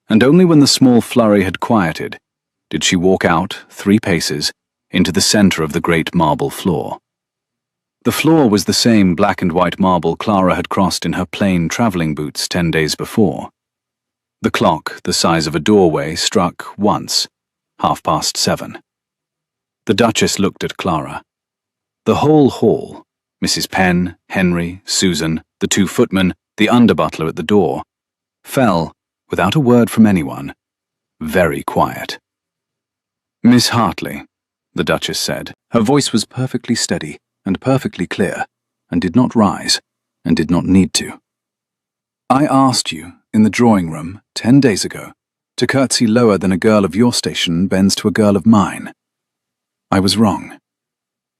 and only when the small flurry had quieted did she walk out 3 paces into the centre of the great marble floor. The floor was the same black and white marble Clara had crossed in her plain travelling boots 10 days before. The clock, the size of a doorway, struck once, 7:30. The Duchess looked at Clara. The whole hall, Mrs. Penn, Henry, Susan, the 2 footmen, the under-butler at the door, fell, without a word from anyone, very quiet. Miss Hartley, the Duchess said. Her voice was perfectly steady and perfectly clear, and did not rise, and did not need to. I asked you, in the drawing room, 10 days ago, to curtsy lower than a girl of your station bends to a girl of mine. I was wrong.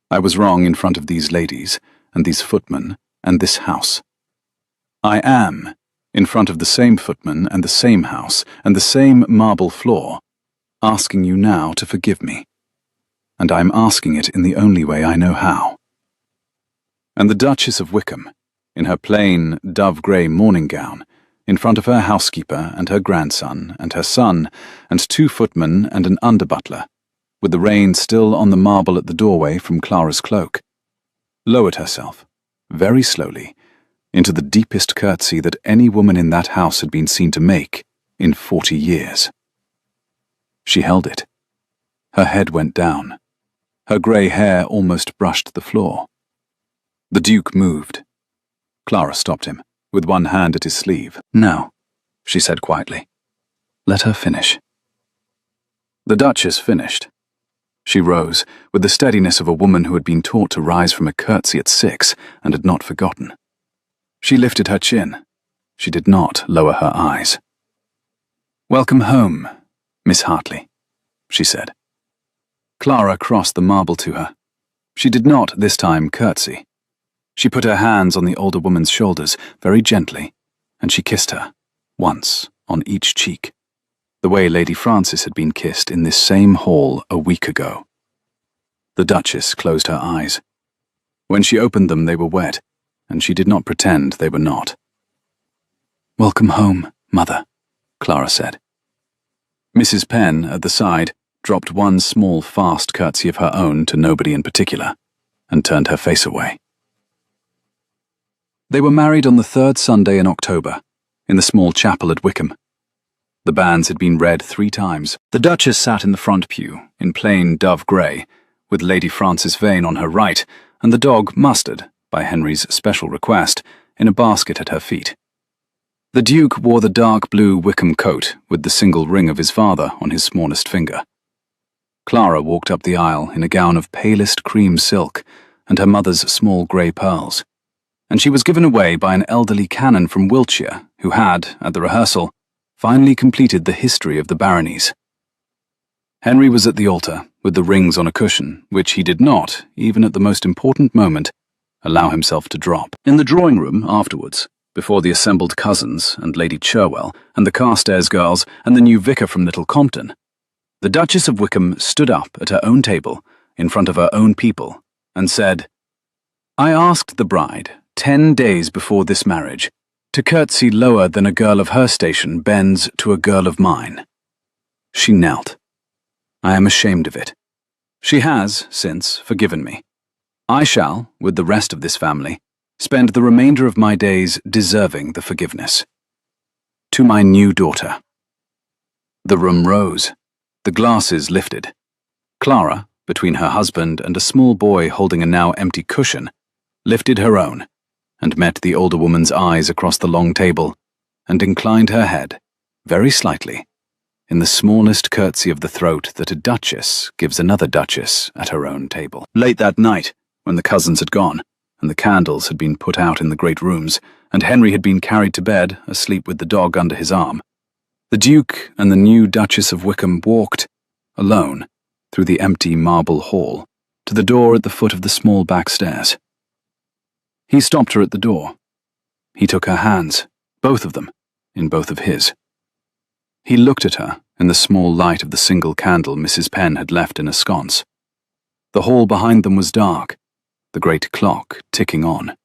I was wrong in front of these ladies, and these footmen, and this house. I am, in front of the same footmen and the same house, and the same marble floor, asking you now to forgive me. And I am asking it in the only way I know how. And the Duchess of Wickham, in her plain, dove-grey morning gown, in front of her housekeeper and her grandson and her son and 2 footmen and an under-butler, with the rain still on the marble at the doorway from Clara's cloak, lowered herself, very slowly, into the deepest curtsy that any woman in that house had been seen to make in 40 years. She held it. Her head went down. Her grey hair almost brushed the floor. The Duke moved. Clara stopped him, with one hand at his sleeve. "No," she said quietly. "Let her finish." The Duchess finished. She rose, with the steadiness of a woman who had been taught to rise from a curtsy at 6 and had not forgotten. She lifted her chin. She did not lower her eyes. "Welcome home, Miss Hartley," she said. Clara crossed the marble to her. She did not, this time, curtsy. She put her hands on the older woman's shoulders very gently, and she kissed her, once, on each cheek, the way Lady Frances had been kissed in this same hall a week ago. The Duchess closed her eyes. When she opened them, they were wet, and she did not pretend they were not. "Welcome home, Mother," Clara said. Mrs. Penn, at the side, dropped one small, fast curtsy of her own to nobody in particular, and turned her face away. They were married on the 3rd Sunday in October, in the small chapel at Wickham. The banns had been read 3 times. The Duchess sat in the front pew, in plain dove-grey, with Lady Frances Vane on her right, and the dog Mustard, by Henry's special request, in a basket at her feet. The Duke wore the dark blue Wickham coat with the single ring of his father on his smallest finger. Clara walked up the aisle in a gown of palest cream silk and her mother's small grey pearls, and she was given away by an elderly canon from Wiltshire who had, at the rehearsal, finally completed the history of the baronies. Henry was at the altar, with the rings on a cushion, which he did not, even at the most important moment, allow himself to drop. In the drawing room afterwards, before the assembled cousins and Lady Cherwell and the Carstairs girls and the new vicar from Little Compton, the Duchess of Wickham stood up at her own table, in front of her own people, and said, "I asked the bride, 10 days before this marriage, to curtsy lower than a girl of her station bends to a girl of mine. She knelt. I am ashamed of it. She has, since, forgiven me. I shall, with the rest of this family, spend the remainder of my days deserving the forgiveness. To my new daughter." The room rose. The glasses lifted. Clara, between her husband and a small boy holding a now empty cushion, lifted her own, and met the older woman's eyes across the long table, and inclined her head, very slightly, in the smallest curtsy of the throat that a duchess gives another duchess at her own table. Late that night, when the cousins had gone, and the candles had been put out in the great rooms, and Henry had been carried to bed, asleep with the dog under his arm, the Duke and the new Duchess of Wickham walked, alone, through the empty marble hall, to the door at the foot of the small back stairs. He stopped her at the door. He took her hands, both of them, in both of his. He looked at her in the small light of the single candle Mrs. Penn had left in a sconce. The hall behind them was dark, the great clock ticking on.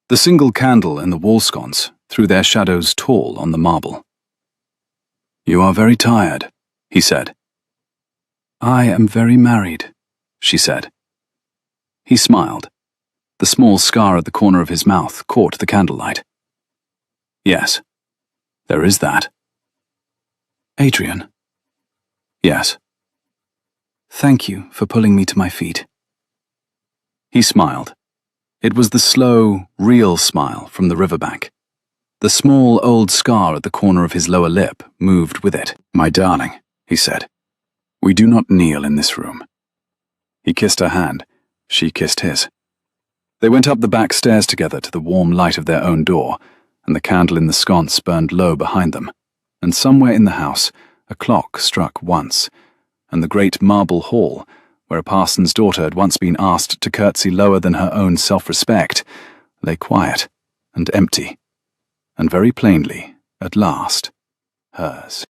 The single candle and the wall sconce threw their shadows tall on the marble. "You are very tired," he said. "I am very married," she said. He smiled. The small scar at the corner of his mouth caught the candlelight. "Yes, there is that." "Adrian?" "Yes." "Thank you for pulling me to my feet." He smiled. It was the slow, real smile from the riverbank. The small old scar at the corner of his lower lip moved with it. "My darling," he said, "we do not kneel in this room." He kissed her hand. She kissed his. They went up the back stairs together to the warm light of their own door, and the candle in the sconce burned low behind them, and somewhere in the house a clock struck once, and the great marble hall, where a parson's daughter had once been asked to curtsy lower than her own self-respect, lay quiet and empty, and very plainly, at last, hers.